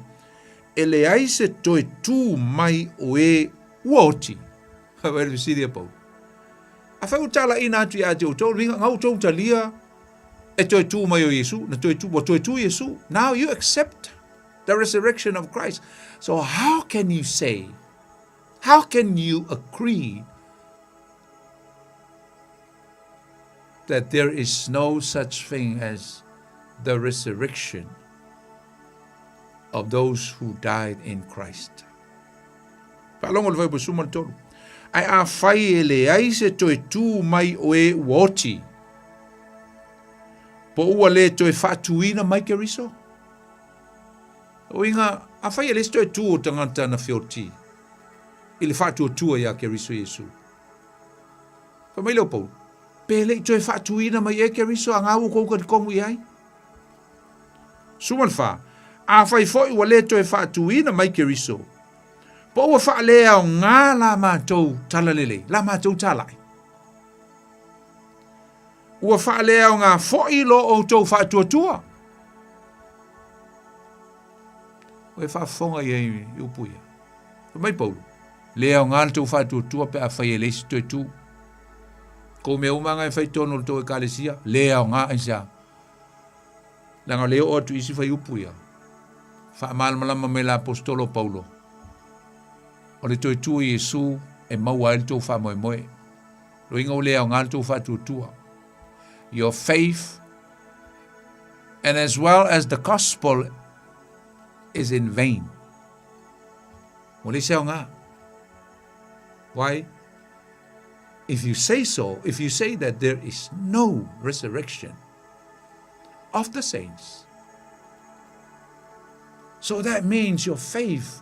ele ai se toe tu mai o e uoti. Hawa ere visiri a pau. A fai utala ina atu i ate o tau, ringa ngau tau talia, e toe tu mai o Yesu, na toe tu Yesu. Now you accept the resurrection of Christ. So how can you say, how can you agree that there is no such thing as the resurrection of those who died in Christ? Palongo le vai busuma tolu. Ai a fai ele ai se toe tu mai o e uoti. Po ua le toe fatuina mai Keriso. O inga, a fai ele se toe tu o tangata na fioti. Ile fatu tua ia Keriso Yesu. Pa mai leo pou. Pele toe fatuina mai e Keriso a ngau kouka di kongu iai. Suman fa, a fai foi ua le toe fatuina mai Keriso. Po ua fa lea o ngā la mātou talalele, la mātou talai. Ua fa lea o ngā foi lo o tau fatuatua. Ue fa fonga iei upuia. Mai Paulo, lea o ngā tau fatuatua pe a fai elesi toi tu. Ko me umanga e fai tono to e kalesia, lea o ngā isa. Langa leo o tu isi fai upuia. Fa malmalama me la apostolo Paulo. O le toi tu Yesu e maua el tau fa moe moe. Lo inga o lea o ngā tau fatuatua. Your faith and as well as the gospel is in vain. Mo le sea o ngā. Why? If you say so, if you say that there is no resurrection of the saints, so that means your faith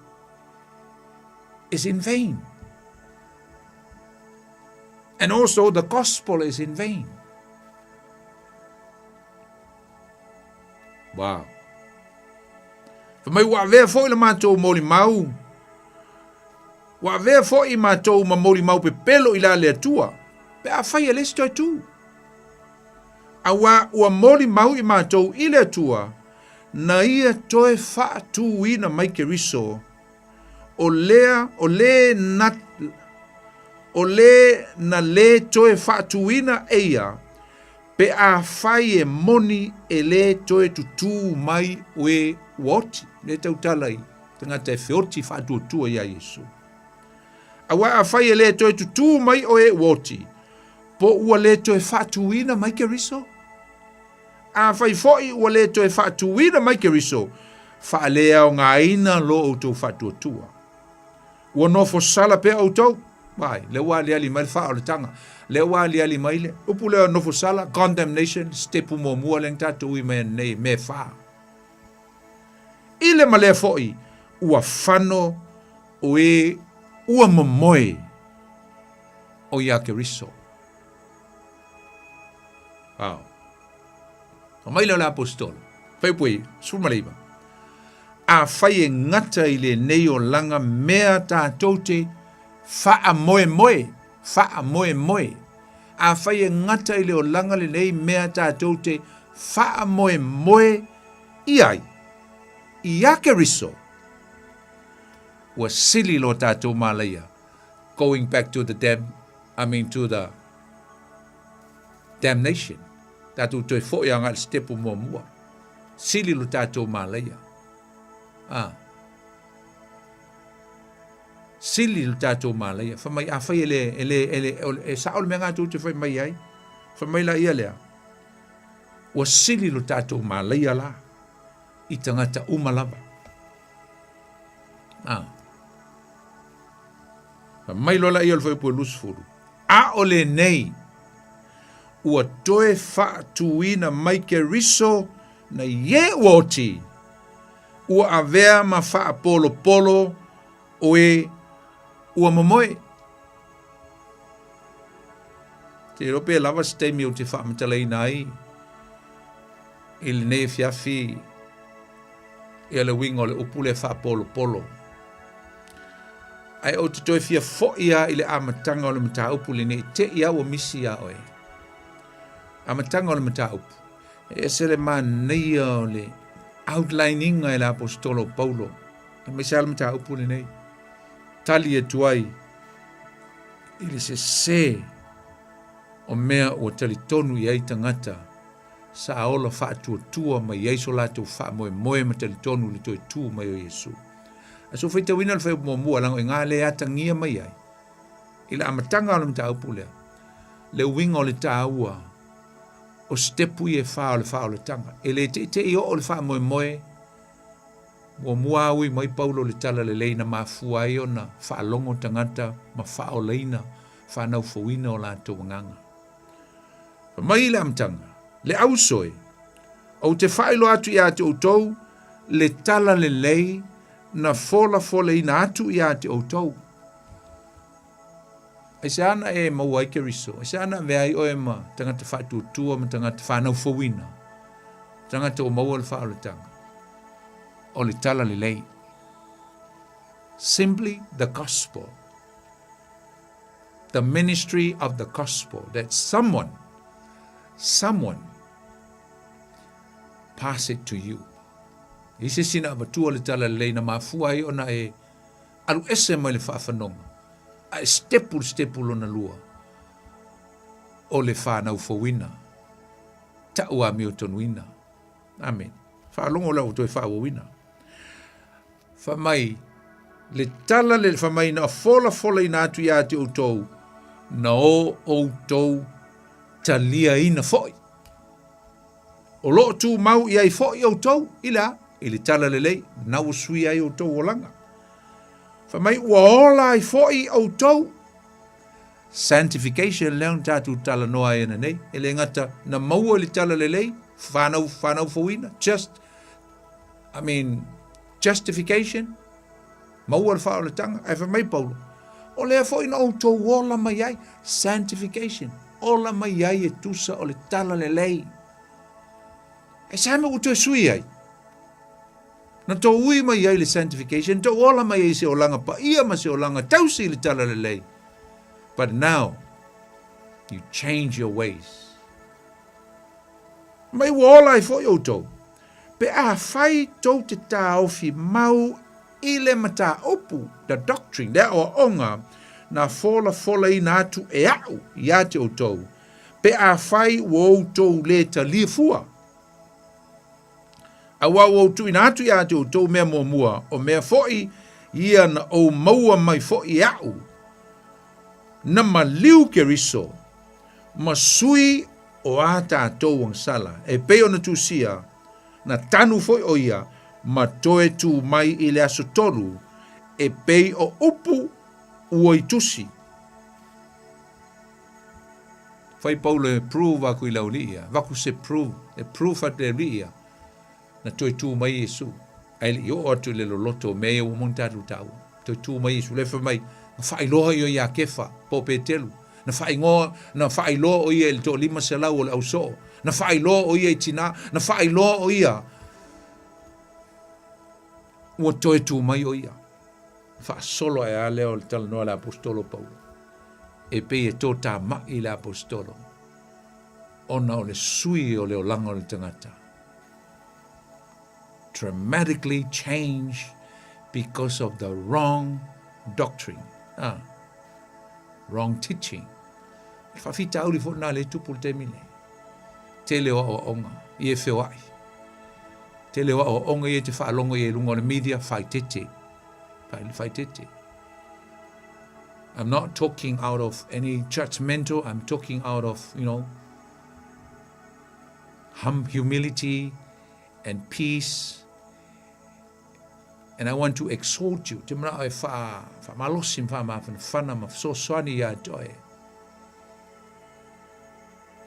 is in vain. And also the gospel is in vain. Wow. Mai wa vea foi le mātou moli mau. Wa vea foi mātou ma moli mau pe pelo ila le atua. Pe a fai ele sto tu. A wa moli mau I mātou I le atua. Na ia toe fa tu ina mai Keriso. O le na le toe fa tu ina eia. Pe a fai e moni e le toe tutu mai ue woti. Le tau talai. Tanga te feoti fa tutua ia Yesu. Awa a fai e le toe tutu mai ue woti. Po ua le toe fa tuina mai Keriso. A fai foi ua le toe fa tuina mai Keriso. Fa lea o ngā ina lo o tau fa tutua. Ua nofo sala pe au tau. Vai, le wali ali mai fa o le tanga. Le wali ali mai le. Upu leo nofo sala, condemnation, stepu mo mua leng tatu I me fa. Ile ma le foi, ua fano o e ua momoe o ia Keriso. Wow. O mai leo la apostolo. Fai pui, sumalima. A fai e ngata I le neo langa mea tātou te faa moe moe, a whai e ngata i le o langa le nei mea tātou te wha moe moe i ai. I ake riso. Ua sili lo tātou mālaia. Going back to the to the damnation. Tātou toi fōi anga le stepu mua mua. Sili lo tātou mālaia. Sili lo tātou mālaia. Whamai a whai e saol mea ngā tū te whai mai ai. Whamai la ia lea. Ua sili lo tātou mālaia la. I tangata umalava. Whamai lola ia le whai pua lusfuru. A ole nei. Ua toe wha tuina mai ke riso na ye woti. Ua avea ma wha polo polo oe ua mamoe. Te rope lava stemi o te wha matalai nai. Ili ne fiafi. Ia le wingo le upule wha polo polo. Ai o te toi fia fo ia ili amatanga o le mata upule ne te ia o misi ia oe. Amatanga o le mata upu. E se le nei o le outlining ai le apostolo Paulo. E me sa le mata upule nei. Tali e tuai. Ili se o mea o tali tonu i ai tangata. Sa aola wha tua mai iaiso la tau wha moe ma tali tonu li toi tu mai o Yesu. Aso whaita wina le whai mua lango i ngā le atangia mai ai. Ila amatanga o le mta upu lea. Le winga o le tāua. O stepu i e wha o le tanga. E le te i o le wha moe. Mua aui mai Paulo le tala le leina ma fuai o na wha longo tangata ma wha o leina. Wha nau fawina o la tau nganga. Mai le amatanga. Le ausoi. O te whailo atu i ate o tau. Le tala le lei. Na fola ina atu i ate o tau. E se ana e mau ai ke riso. E se ana vea i oe ma tangata whatu tua ma tangata whanau fawina. Tangata o mau o le whaole tanga. O le tala le lei. Simply the gospel. The ministry of the gospel. That someone pass it to you. I se sina abatua le tala le na mafua i ona e alu ese mai le whaafanonga. A stepu lona lua. O le whanau fawina. Ta ua mi o tonuina. Amen. Whaalongo lau toi whaawawina. Whamai. Le tala le whamai na fola ina atu i ate o tou. Na o tou talia ina foi. O lo tu mau i ai foi o tou ila. Ili tala lelei, nau sui ai o tau o langa. Whamai ua ola ai foi o tau. Sanctification leon tātu tala noa e nei. Ele ngata na maua ili tala lelei, whanau fawina. Justification. Maua le whao le tanga. Ai whamai Paulo. O lea foi na o tau ola mai ai. Sanctification. Ola mai ai e tusa o le tala lelei. E sama u tau sui ai. Na tō ui mai ai le sanctification, tō ola mai ai se o langa pa ia ma se o langa tausi le tala le lei. But now, you change your ways. Mai ua ola ai fo i o tō. Pe a whai tō te tā ofi mau i le mata opu, the doctrine, le o onga, na fola ina atu e au i ate o tō. Pe a whai ua o tō le ta lia fua. A wau tu ina atu ia tu tau mea mua o mea foi ia na o maua mai foi au. Na maliu ke riso. Ma sui o ata tau wang sala. E peo na tu sia na tanu foi o ia ma toe tu mai i le aso toru e pei o upu ua i tusi. Fai Paulo e prove aku i laulia. Vaku se prove. E prove at le ria. Na toi tu mai Yesu. Ai li o atu le loloto mea o montatu tau. Toi tu mai Yesu. Lefa mai. Na whailoa i o ia kefa. Po petelu. Na whailoa o ia il to lima se lau o le au so. Na whailoa o ia i tina. Na whailoa o ia. Ua toi tu mai o ia. Wha solo e a leo le tala noa le apostolo Paulo. e pe e tō tā ma I le apostolo. Ona o le sui o le o langa o le tangata. Dramatically changed because of the wrong doctrine. Wrong teaching. Whawhita auri fo nā le tupul te mine. Te leo o onga, I e whewai. Te leo o onga I e te whaalonga I e lunga o le media, whai tete. Whai tete. I'm not talking out of any judgmental, I'm talking out of, humility and peace. And I want to exhort you. Te mara e wha malosim wha mawhana ma so soani ia toe.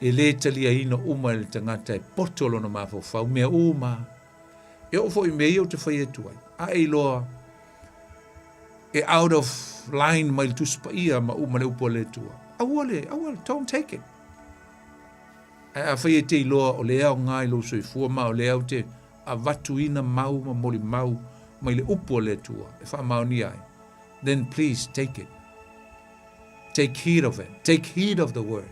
E le talia ina uma le tangata e potolo na mawhau whau mea uma. E ofo I mea o te whai etuai. A e loa e out of line mai le tuspa ia ma uma le upo le tua. Awale, don't take it. A whai e te iloa o le au ngai lo soifua ma o le au te a watu ina mau ma moli mau mai le upo le tua. E wha mau ni ai. Then please take it. Take heed of it. Take heed of the word.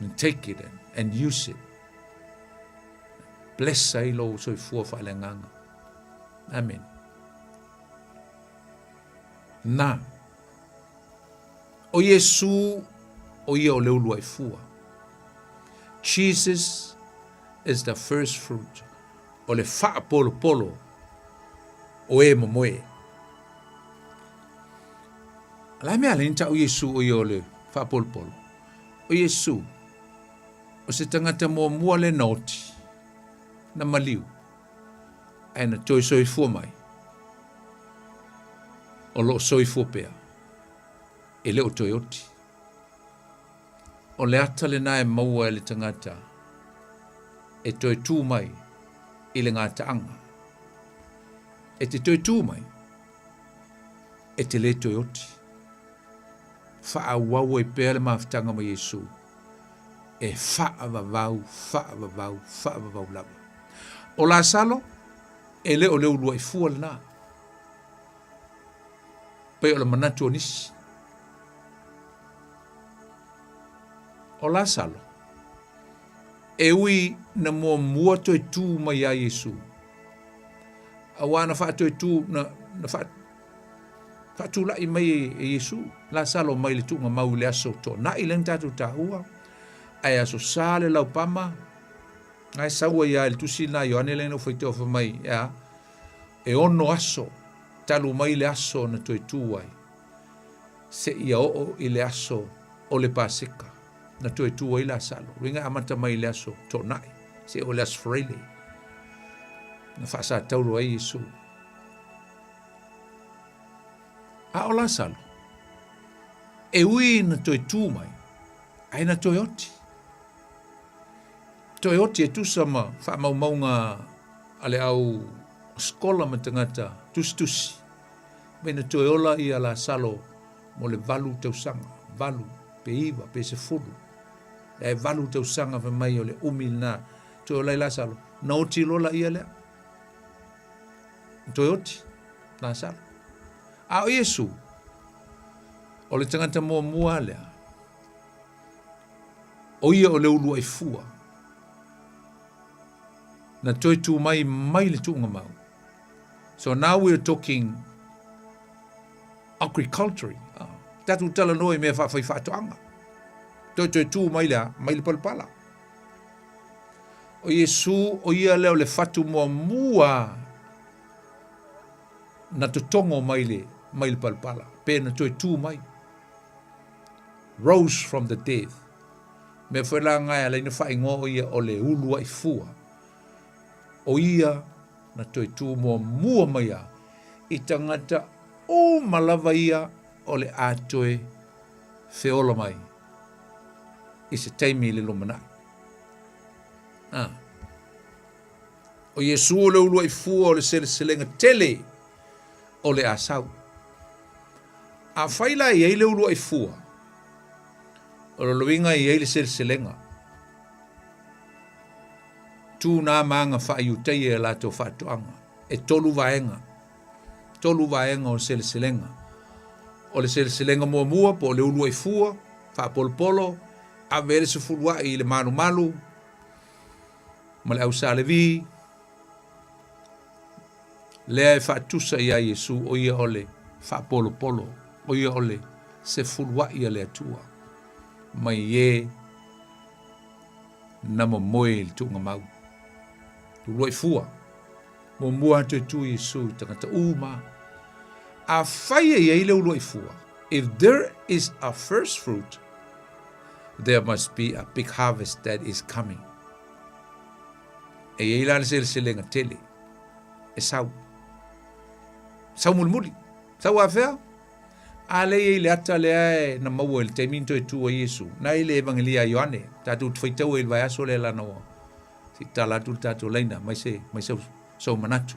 And take it and use it. Bless ai lo soifua wha le nganga. Amen. Na. O Yesu o ia o le ulu ai fua. Jesus is the first fruit. O le wha polo o e momoe. Lai mea le nita o Yesu o ia o le wha polo. O Yesu o se tangata mua le noti na maliu. Aina toi soifua mai. O lo soifua pea. E leo toi oti. O le ata le nae maua e le tangata. E toi tū mai. I le ngā taanga. E te toi tū mai. E te le toi oti. Wha wau e pēle mawhitanga mai Yesu. E wha vavau lava. O la salo, e leo lua I fua le nā. Pei o le manatu o nisi. O la salo, e ui na mua toi tū mai a Yesu. A wana wha toi tū na wha tūla I mai e Yesu. La salo mai le tūnga mau le aso tō. Na I leng tātou tā hua. Ai aso sā le lau pama. Ngai saua ia le tusi na Ioane le no whaite o mai. E ono aso. Talu mai le aso na toi tū ai. Se ia o I le aso o le pasika. Na toi tū ai la salo. Ringa amata mai le aso tō nai. Se o le aso freile. Na whaasa tauru ai Yesu. A o la salo. E ui na toi tū mai. Ai na toi oti. Toi oti e tusa ma wha maunga ale au skola ma tangata tusi. Mena toi ola I la salo mo le valu tausanga. Valu, pe iwa, pe se fulu. E valu tausanga fa mai o le umil na. Toi ola I la salo. Na oti lola ia lea. Toi oti. La salo. A o Yesu. O le tangata mua lea. O ia o le ulu ai fua. Na toi tū mai le tūnga mau. So now we're talking agriculture. Tatu tala noi mea whawhai whātuanga. Toi tū mai le palpala. O Yesu o ia leo le whatu mua na tutongo mai le palpala. Pēna toi tū mai. Rose from the dead. Me whela ngai ala ina whai ngō ia o le ulu ai fua. O ia na toi tū mua mai a. I tangata o malawa ia o le atoe whiola mai. I se teimi le lomanai. O Yesu o le ulu ai fua o le selenga tele o le asau. A whaila I le ulu ai fua. O lo loinga I le selenga. Tu nā maanga whaiutei e lato whatuanga. E tolu vaenga o selenga. o le seleselenga mua po le ulu ai fua, whaapolopolo, a vele se fulua i le malu, ma le au salevi, lea e whaatusa ia Iesu o ia ole whaapolopolo, o ia ole se fulua ia le atua, mai e na moe le tunga mau. Ulu ai fua, mua atu tu Iesu tangata uma, a whaia ia i le ulu ai fua. If there is a first fruit, there must be a big harvest that is coming. E ia ilana seleselenga tele. E sau. Sau mulimuli. Sau awhea. A le i le ata le ae na maua le te minto e tu o Iesu. Na i le evangelia Ioane. Tatu twaitau e vai aso le lana o. Si talatu tatu leina. Mai sau manatu.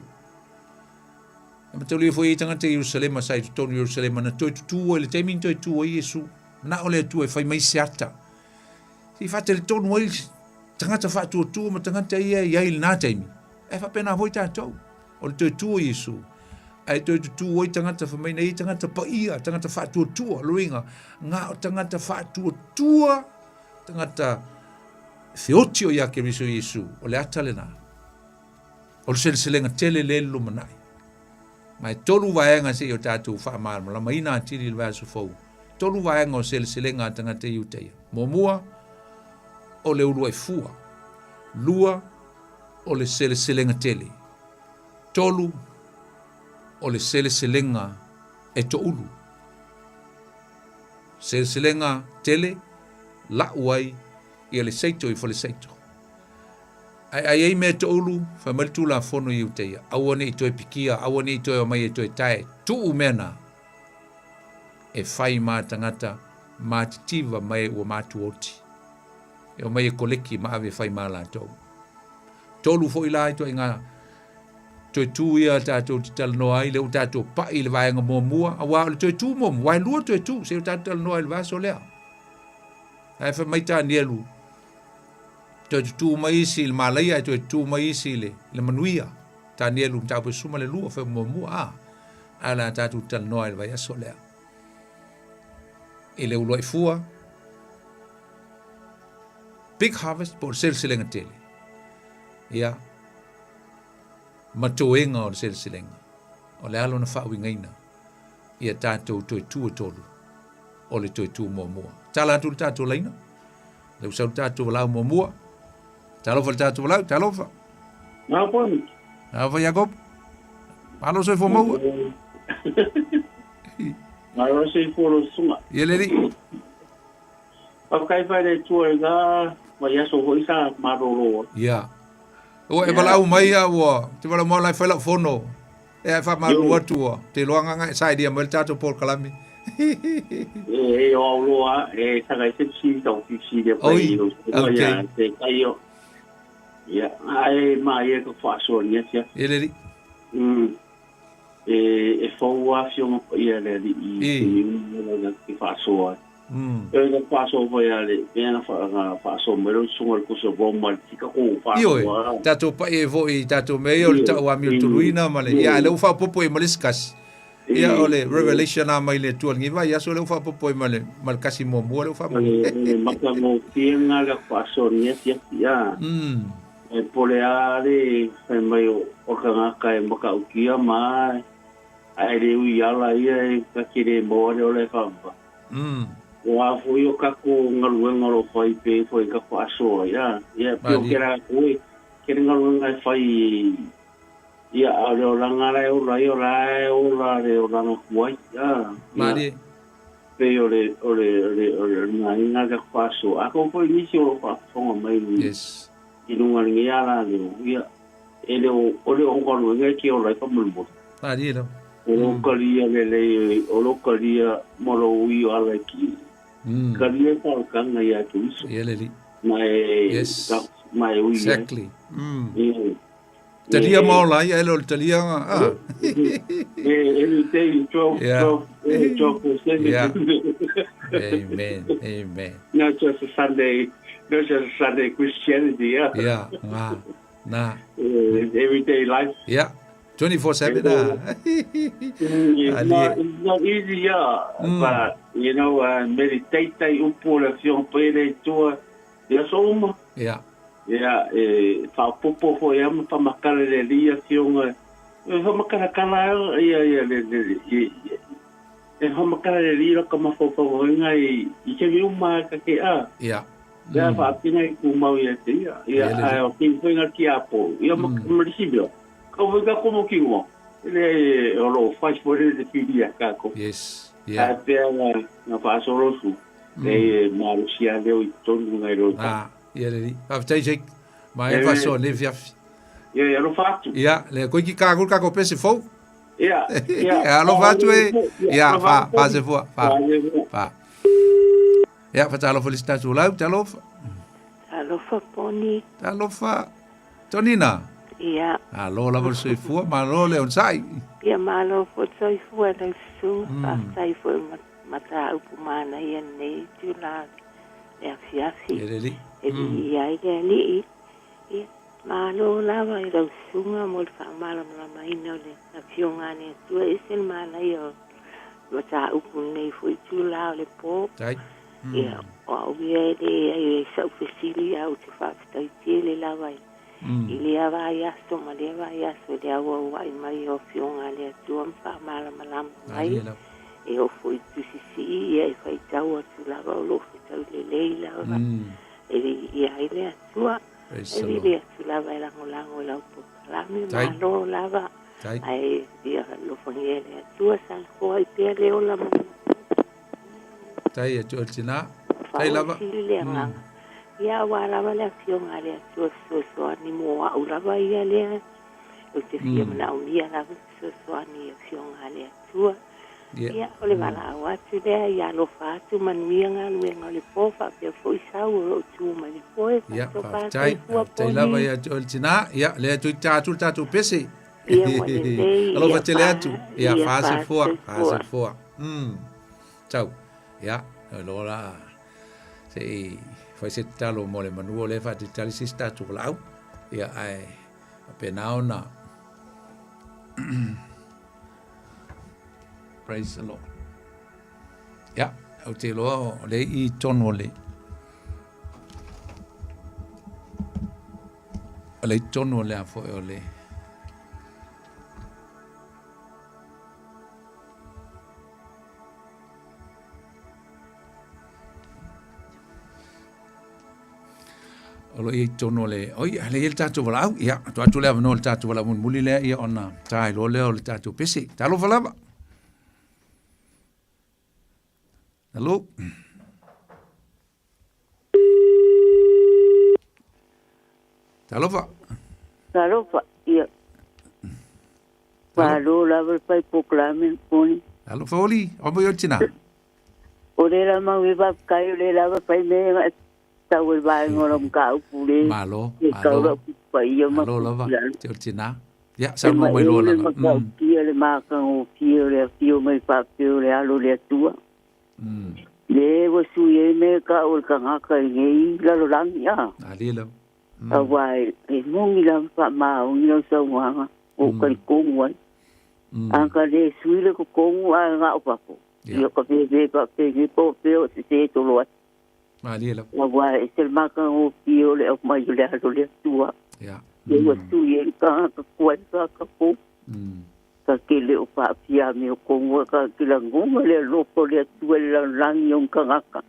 E matau foi i tangata Jerusalema sai tutonu Jerusalema na toi tutu o le te minto e tu o Iesu. Na o le tu e fai mai se ata. Si fate le tonu o tangata fatu o tu ma tangata ia il nā taimi. E fa pena hoi tātou. O le toi tu o Iesu. Ai toi tu o tangata fa mai nei tangata pa ia. Tangata fatu o tua. Luinga. Ngā o tangata fatu o tua. Tangata theoti o ia ke riso Iesu. O le atale nā. O le seleselenga tele le lumanai. Mai tolu vaenga se o tātou wha marama. La maina atiri le vasu fau. Tolu vaenga o seleselenga tangata iuteia. Momua o le ulu ai fua. Lua o le seleselenga tele. Tolu o le seleselenga e to ulu. Seleselenga tele la uai i le seito i fo le seito. Ai me to ulu fa maltu la fono i uteia. Awane i toi pikia, awane i toi o mai i toi tae. Tu umena e fai mā tangata mā titiva mai ua mātu oti. E o mai e koleki ma ave fai mā la tau. Tolu fo i la i toi ngā toi tu ia tātou ti tala noa i le u tātou pa i le vaenga mua. Awa le toi tu momu, wai lua toi tu, se u tātou tala noa i le vaso lea. Ai fa mai tā nielu. Toi tu mai isi le malaia, toi tu mai isi le manuia. Tā nielu tāpe suma le lua fa mua. Ala tātou tala noa i le vaso lea. I le uloi fua. Big harvest por seleselenga tele. Ia. Matoenga o seleselenga. O le alo na whauingaina. Ia tātou toi tu o tolu. O le toi tu mua. Tala atu le tātou leina. Le usau tātou walau mua. Talofa le tātou walau, talofa. Nā poni. Talofa Jacob. Palo soi fo maua. Nā rosei fōro sunga. Ia leli. Pakai whai le tua e ngā mai aso hoi sa maroro. Ia. O e walau mai a ua. Te walau mau lai whaila fono. E ai wha maru atua. Te loanga ngai sai dia mai tātou Paul Kalami. E o loa e takai sepsi tau fiksi de pai. Okay. Te kai o. Ia. Ai mai e ka whaasua ni atia. Ia leli. E whaua fionga pa ia le li i whaasua. E ka whaasua pa ia le. E na whaasua mero sunga le kusa voma le tika o whaasua. Tātou pa e vo i tātou mei o le tau a mil turuina ma le. Ia le uwha popo e maliskasi. Ia o le revelation a mai le tual ngiva. Ia so le uwha popo e mal kasi mua le uwha mua. Maka mo kienga le whaasua ni atia. Ia. E pole ale e mai o ka ngaka e maka ukia mai ai le ui ala ia e ka kire moa le o le whampa o a fui o kako ngaruenga lo whai pe fwoi ka whaasoa ia pio kera koe kere ngaruenga e whai ia a leo langa rai o rai o rai o la leo langa kuai ia pe o le nga inga ka whaasoa ako fwoi nisi o lo whaafonga mai yes inunga ngi ala le ia ele o le ongono ngai ki o lai ka mulmo ali lo o kalia le o kalia molo ui ala ki kalia ka kanga ya tu ia leli mai yes mai ui exactly talia maola ia ele o talia ele te cho amen not just a Sunday Christianity, yeah. Nah. Everyday life. Yeah. 24/7 It's not easy, but you know, meditate upulación pele tua ya soma. Yeah. Yeah, fa popo fo ya fa makale le dia sion. Fa makala kala ya fa makala le dia kama fo nga I ke vi uma ka ke a. Yeah. Ya fa pina ku mau ya te ya. Ya ki fo nga ki apo. Ya municipio. Ko ga como ki mo. Le olo faz por ele filia kako. Yes. Yeah. APR na fa solo su. Malusia leo I tonu ngai ro. Ia le aftai jek mai fa so le fiaf ia lo fatu ia le ko ki ka ko pese fo ia lo fatu ia fa se fo fa ia fa talo felicita su lau talo fa poni talo fa tonina ia alo la vol se fu ma lo le on sai ia ma lo fo sai fu le su fa sai fu mata upumana ia nei tu la e fiafi ia ni ma lo lava I lo sunga mo fa mala mala ina le a fionga ne tu esen mala io lo ta upu nei fu tu la le po dai ia o ie de sa fasili au te fa sta le lava ile ava ia so ma le ava ia so le au ai mai o fionga le tu fa mala mala mai e o fu tu si e fa tau tu lava lo le leila ora ia ile tua ile lava era ngolango la po la mi malo lava ai dia lo fangele tua san ko ai pele o la tai e tina tai lava ia wa lava le fionga le so ni mo au lava ia le o te fia na o ia lava so ni fionga le tua ia o le mala watu le ia lo fatu manuia luenga le pofa pe foi sau o tu mai foi ia tai lava ia tina ia le tu tatu pese ia mo le alo va tele tu ia fase foa ciao ia lo la sei foi se talo mo le manuo le fa ti tali si sta tu lau ia ai apenao na praise the Lord. Ja, o te loa le I tono le. O le tono le a fo o le. O lo I tono le. Oi, le il tatu wala au. Ia, tu atu le avano le tatu wala mun muli le ia ona. Tai lo le o le tatu pesi. Talo falava. Hello. Talofa, ia. Palo lava pai proclamen poni. Hello Foli, o mo yotina. O le la ma viva kai le lava pai me ta wel vai ngorom ka upule. Malo. Pai yo ma. Malo lava. Yotina. Ya, sa mo mai lo la. Kia le ma ka o kia le fio mai pa fio le alo le tua. Le wo su ye me ka o ka nga ka ngi la lo lang ya ali lo a wai e mongi la pa ma o ngi so wa o ka ko mo an ka le su le ko ko a nga o pa ko yo ka be ka pe ni po pe o se to lo ali lo wa wai se ma ka o pio le o mai le alo le tua ya le wo su ye ka ko ka ko ka kele o pa pia me o kongo ka kila ngonga le lopo le tuela lang yung kangaka.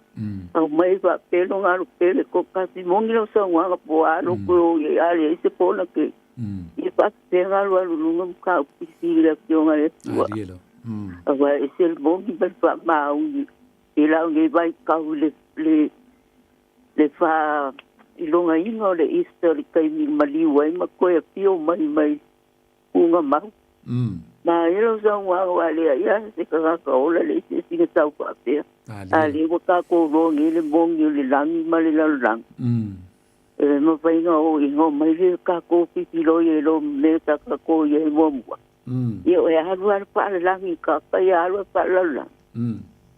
Au mai pa pelo nga pele ko ka si mongi lo sa nga po ano ko ale se po na ke. I pa te nga lo lu ka pisi le pio nga le tua. Awa ese mongi pa ma u ila ngi vai ka le fa ilonga ingo le historica I maliwa ma ko e pio mai unga ma ma ilo sa wa le ya se ka ola le se se tau pa pe ali wo ka ko ro ni le bong ni le lang ma le lang mo pa o ingo mai le ka ko pi lo ye lo me ta ka ko ye mo yo ya ha wa pa le lang ka pa ya lo pa la lang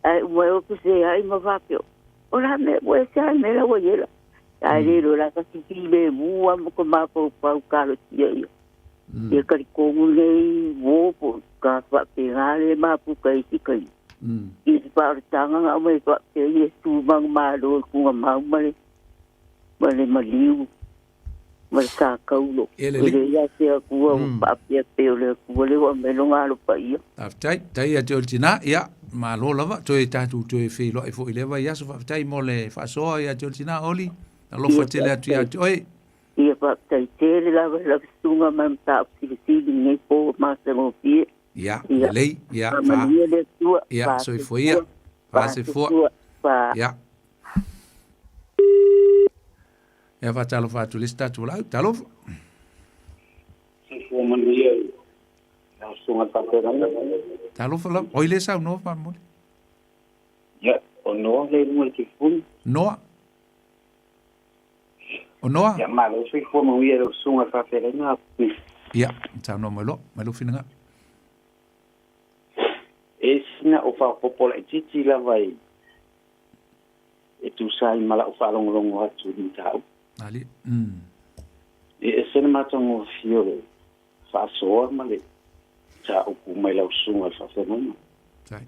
ai mo ko se ai mo va pe ora me wo sa me la wo ye la ai lo la ka si le mu mo ko ma po pa ka lo ye Ia kari kongu nei wopo ka whapengale mapu kai tikai. I te whaaratanga ngā mai whape Yesu mang mālo kunga maumare. Mane maliu. Mane sa kaulo. Ele ia te a kua whape peo le kua le wa melo ngālo pa ia. Tai a te o tina, ia, mālo lava, toi tātou toi whilo e fo i lewa ia so whaptai mo le whaasoa ia te o tina oli. Alofa te lea tu ia toi. Ia whaptai tere lava la sunga mam tāp sili ngai po māsa mo pie. Ia, lei, ia, ia, so i fo ia, se fo, ia. Ia fa talo fa tu lista tu lau, talo. Se fo manuia, la sunga tāpera. Talo fa lau, oile sa no fa mo. Ia, o noa le mua te fun. Noa. O noa. Ia, malo se fo manuia la sunga tāpera nga. Ia, sa no malo finanga. E sina o whapopola e titi la vai e tu sai mala o whalongolongo atu ni tau. Ali. E sena matango fio whasoa male ta uku mai lau sunga whawhenana. Sai.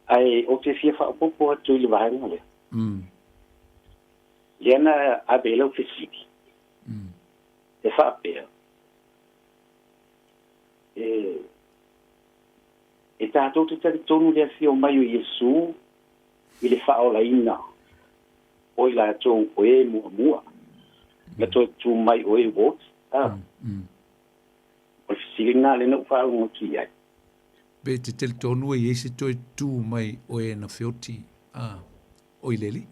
Ai o te fia whapopo atu i le vahenga le. Iana abe lau fisiki. E whapea. E tātou te tari tonu lea fio mai o Yesu i le whaola ina o i la tōu o e mua. Na tō tū mai o e wot. O le fisiri nā le nau whaongo ki ai. Be te tele tonu e ese toi tū mai o e na whioti. O i leli.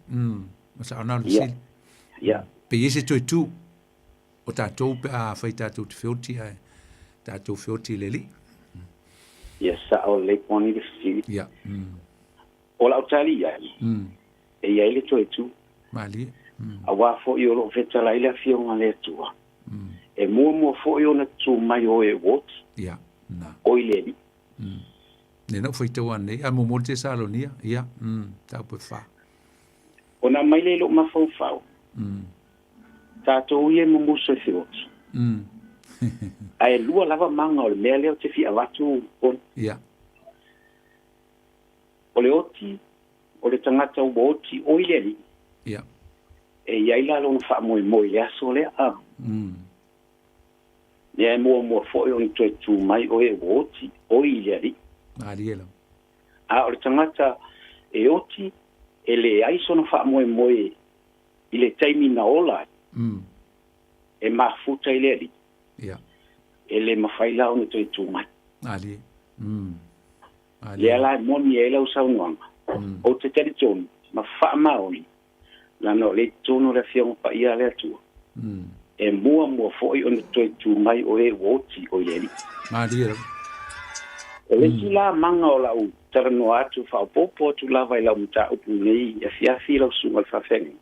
Masa ana le sili. Pe ese toi tū. O tātou pe a whai tātou te whioti ai. Tātou whioti leli. Ia sa o le poni le fisiri. Ia. O la o tali ai. E iai le toi tū. Mali. A wafo i o lo fetala i le fio ngā le tua. E mua fo i o na tū mai o e wot. Ia. Na. O i leli. Ne na foi tau ane. A mo te salonia. Ia. Tau pe wha. O na mai le lo ma fau fau. Tātou i e mumuso e whiot. Ai lua lava manga o le mea leo te fia watu on. Ia. O le oti, o le tangata ua oti o i leli. Ia. E iai la lona wha moi le aso le a. Ia e mua fo i o ni toi tū mai o e oti o i leli. Ali ela. A o le tangata e oti, e le aiso na wha moi i le taimi na ola. E mafuta i leli. Ia. E le mawhaila o ni toi tū mai. Ali. Le ala moni e lau saunuanga. O te teri tonu, ma wha maoni. Lano le tonu le fionga pa ia le atua. E mua foi o ni toi tū mai o e woti o i leli. Ali ela. E le ki la manga o lau tarano atu whaopopo atu lava i lau mta upu nei e fiafi lau sunga le whawhengi.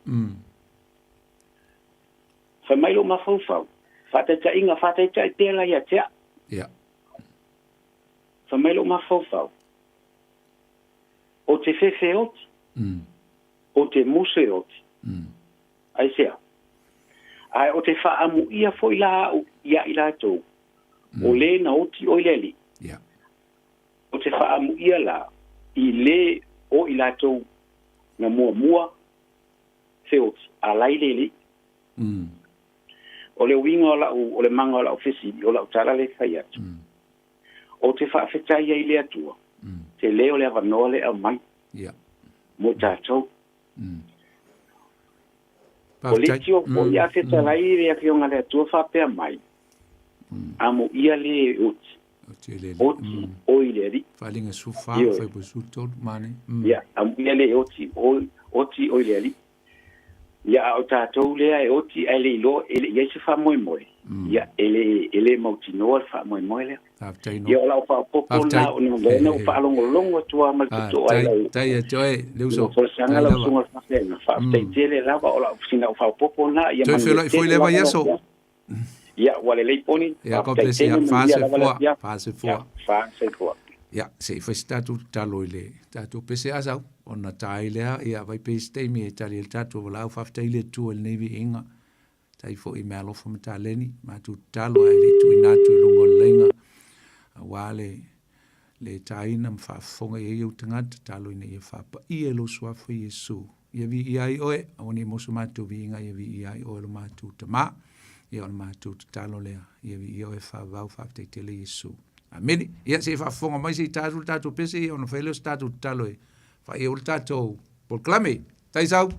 Whai mai lo ma fau. Whataita inga, whataita i tēla ia tea. Ia. Whamelo ma fau. O te whewhe oti. O te muse oti. Ai sea. Ai o te whaamu ia foi la au ia i la tau. O le na oti o i leli. Ia. O te whaamu ia la i le o i la tau na mua fe oti. A lai leli. O le winga o le manga o la ofisi o la utala le whai atu. O te whaafetai ai le atua. Te leo le avanoa le au mai. Mo tātou. O le tio o ia whetalai le a kionga le atua whapea mai. Amo ia le uti. Oti o i le ri. Whalinga su wha, whai po su tōt mane. Ia, amo ia le oti o i le ri. Ia o tātou lea e oti ai le ilo, ia se wha moe. Ia, ele mautinoa le wha moe lea. Ia o lau wha popo na o na lena o wha alongolongo atua mai kuto ai lau. Tai e toi, leu so. O sanga lau sunga whawhenga. Wha tele lava o lau sina o wha popo na. Toi foi lewa ia so. Ia, wale leiponi. Ia, koplesi, ia, whaase fua. Whaase fua. Ia, se fai statu talo i le. Tatu pese asau. Ona tai lea, ia vai pe steimi e tali el tatu o lau whaftai le tu el nevi inga. tai fo i mea lofo mataleni, mātou talo ai le tui nātu i lungo lenga, wale le taina mwhaafonga i au tangata, talo ina i whaapa i e lo suafo i Yesu. Ia vi i ai oe, awani mosu mātou vi inga, ia vi i ai oe lo mātou ta mā, ia o lo mātou ta talo lea, ia vi i oe whaavau whaaftai tele Yesu. Ameni, ia se whaafonga mai se tātou pese, ia ono whaeleo se tātou talo e, wha i o le tātou, polklame, taisau.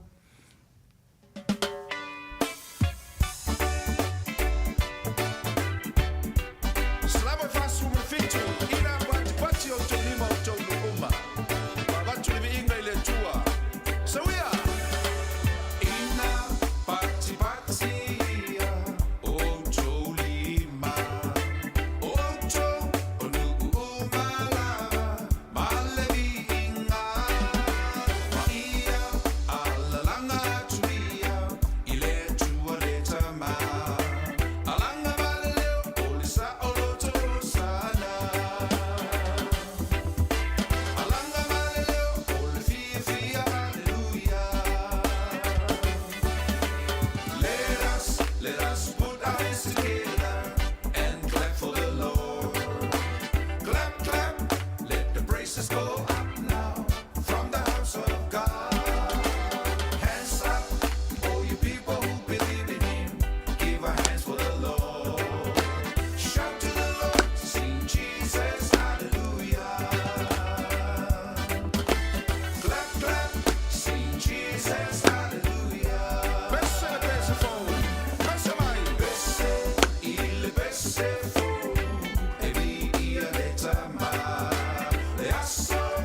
So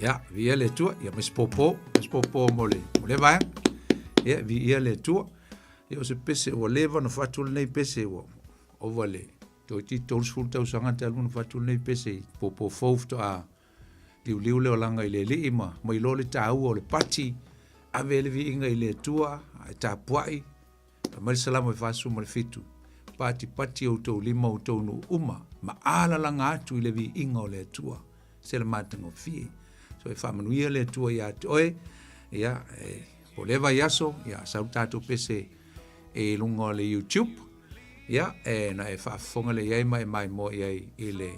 Ya, vi le tua, ya mes popo mole vai. Ya, vi le tua. Yo se pese o leva no fatul nei pese o vale. To ti tol sulta usanga te alun fatul nei pese popo fof a liu le olanga ile lima, mai lo le tau o le pati. Ave le vi inga ile tua, ta puai. Mai salamo e fasu mo le fitu. Pati o to lima o to no uma, ma ala langa atu ile vi inga o le tua. Se le matango fi. So e whamanuia le tua ia te oe, ia po lewa yaso, ia sautato pese e lunga le YouTube, ia na e whaafonga le iai mai mo iai i le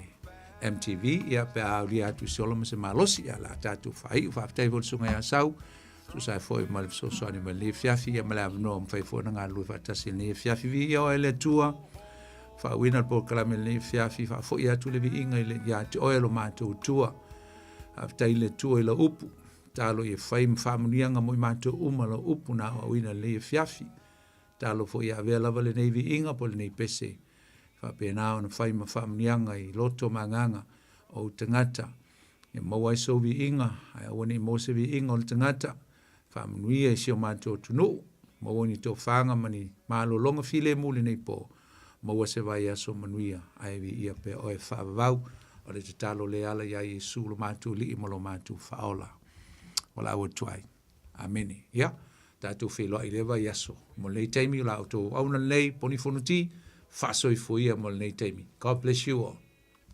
MTV, ia pe a uri atu soloma se malosi, ia la tatu whai, whaaftei vol sunga ia sau, so sai foi ma le so ni ma le fiafi, ia ma le avno am whai fona ngā lui whatasi le fiafi vi ia oe le tua, whaawina po kalame le fiafi, whaafoi atu le vi inga i le ia te oe lo mātou tua, aftai le tua i la upu, talo i whai mwhamunianga mo i mātou uma la upu na awina le fiafi, talo fo i a vea lava le nei vi inga po le nei pese, whapena na whai mwhamunianga i loto manganga o tangata, e mawai so vi inga, ai awani mo se vi inga o tangata, whamunuia i sio mātou tunu, mawani tō whanga mani mālo longa file muli nei po, maua se vai aso manuia, ai vi ia pe oe whaavau, o le te talo le ala ia Yesu lo mātou li i lo mātou whaola. Wala awa tuai. Amene. Ia, tātou wheloa i lewa yaso. Mo lei teimi la auto auna lei poni fonuti, whasoi fuia mo lei teimi. God bless you all.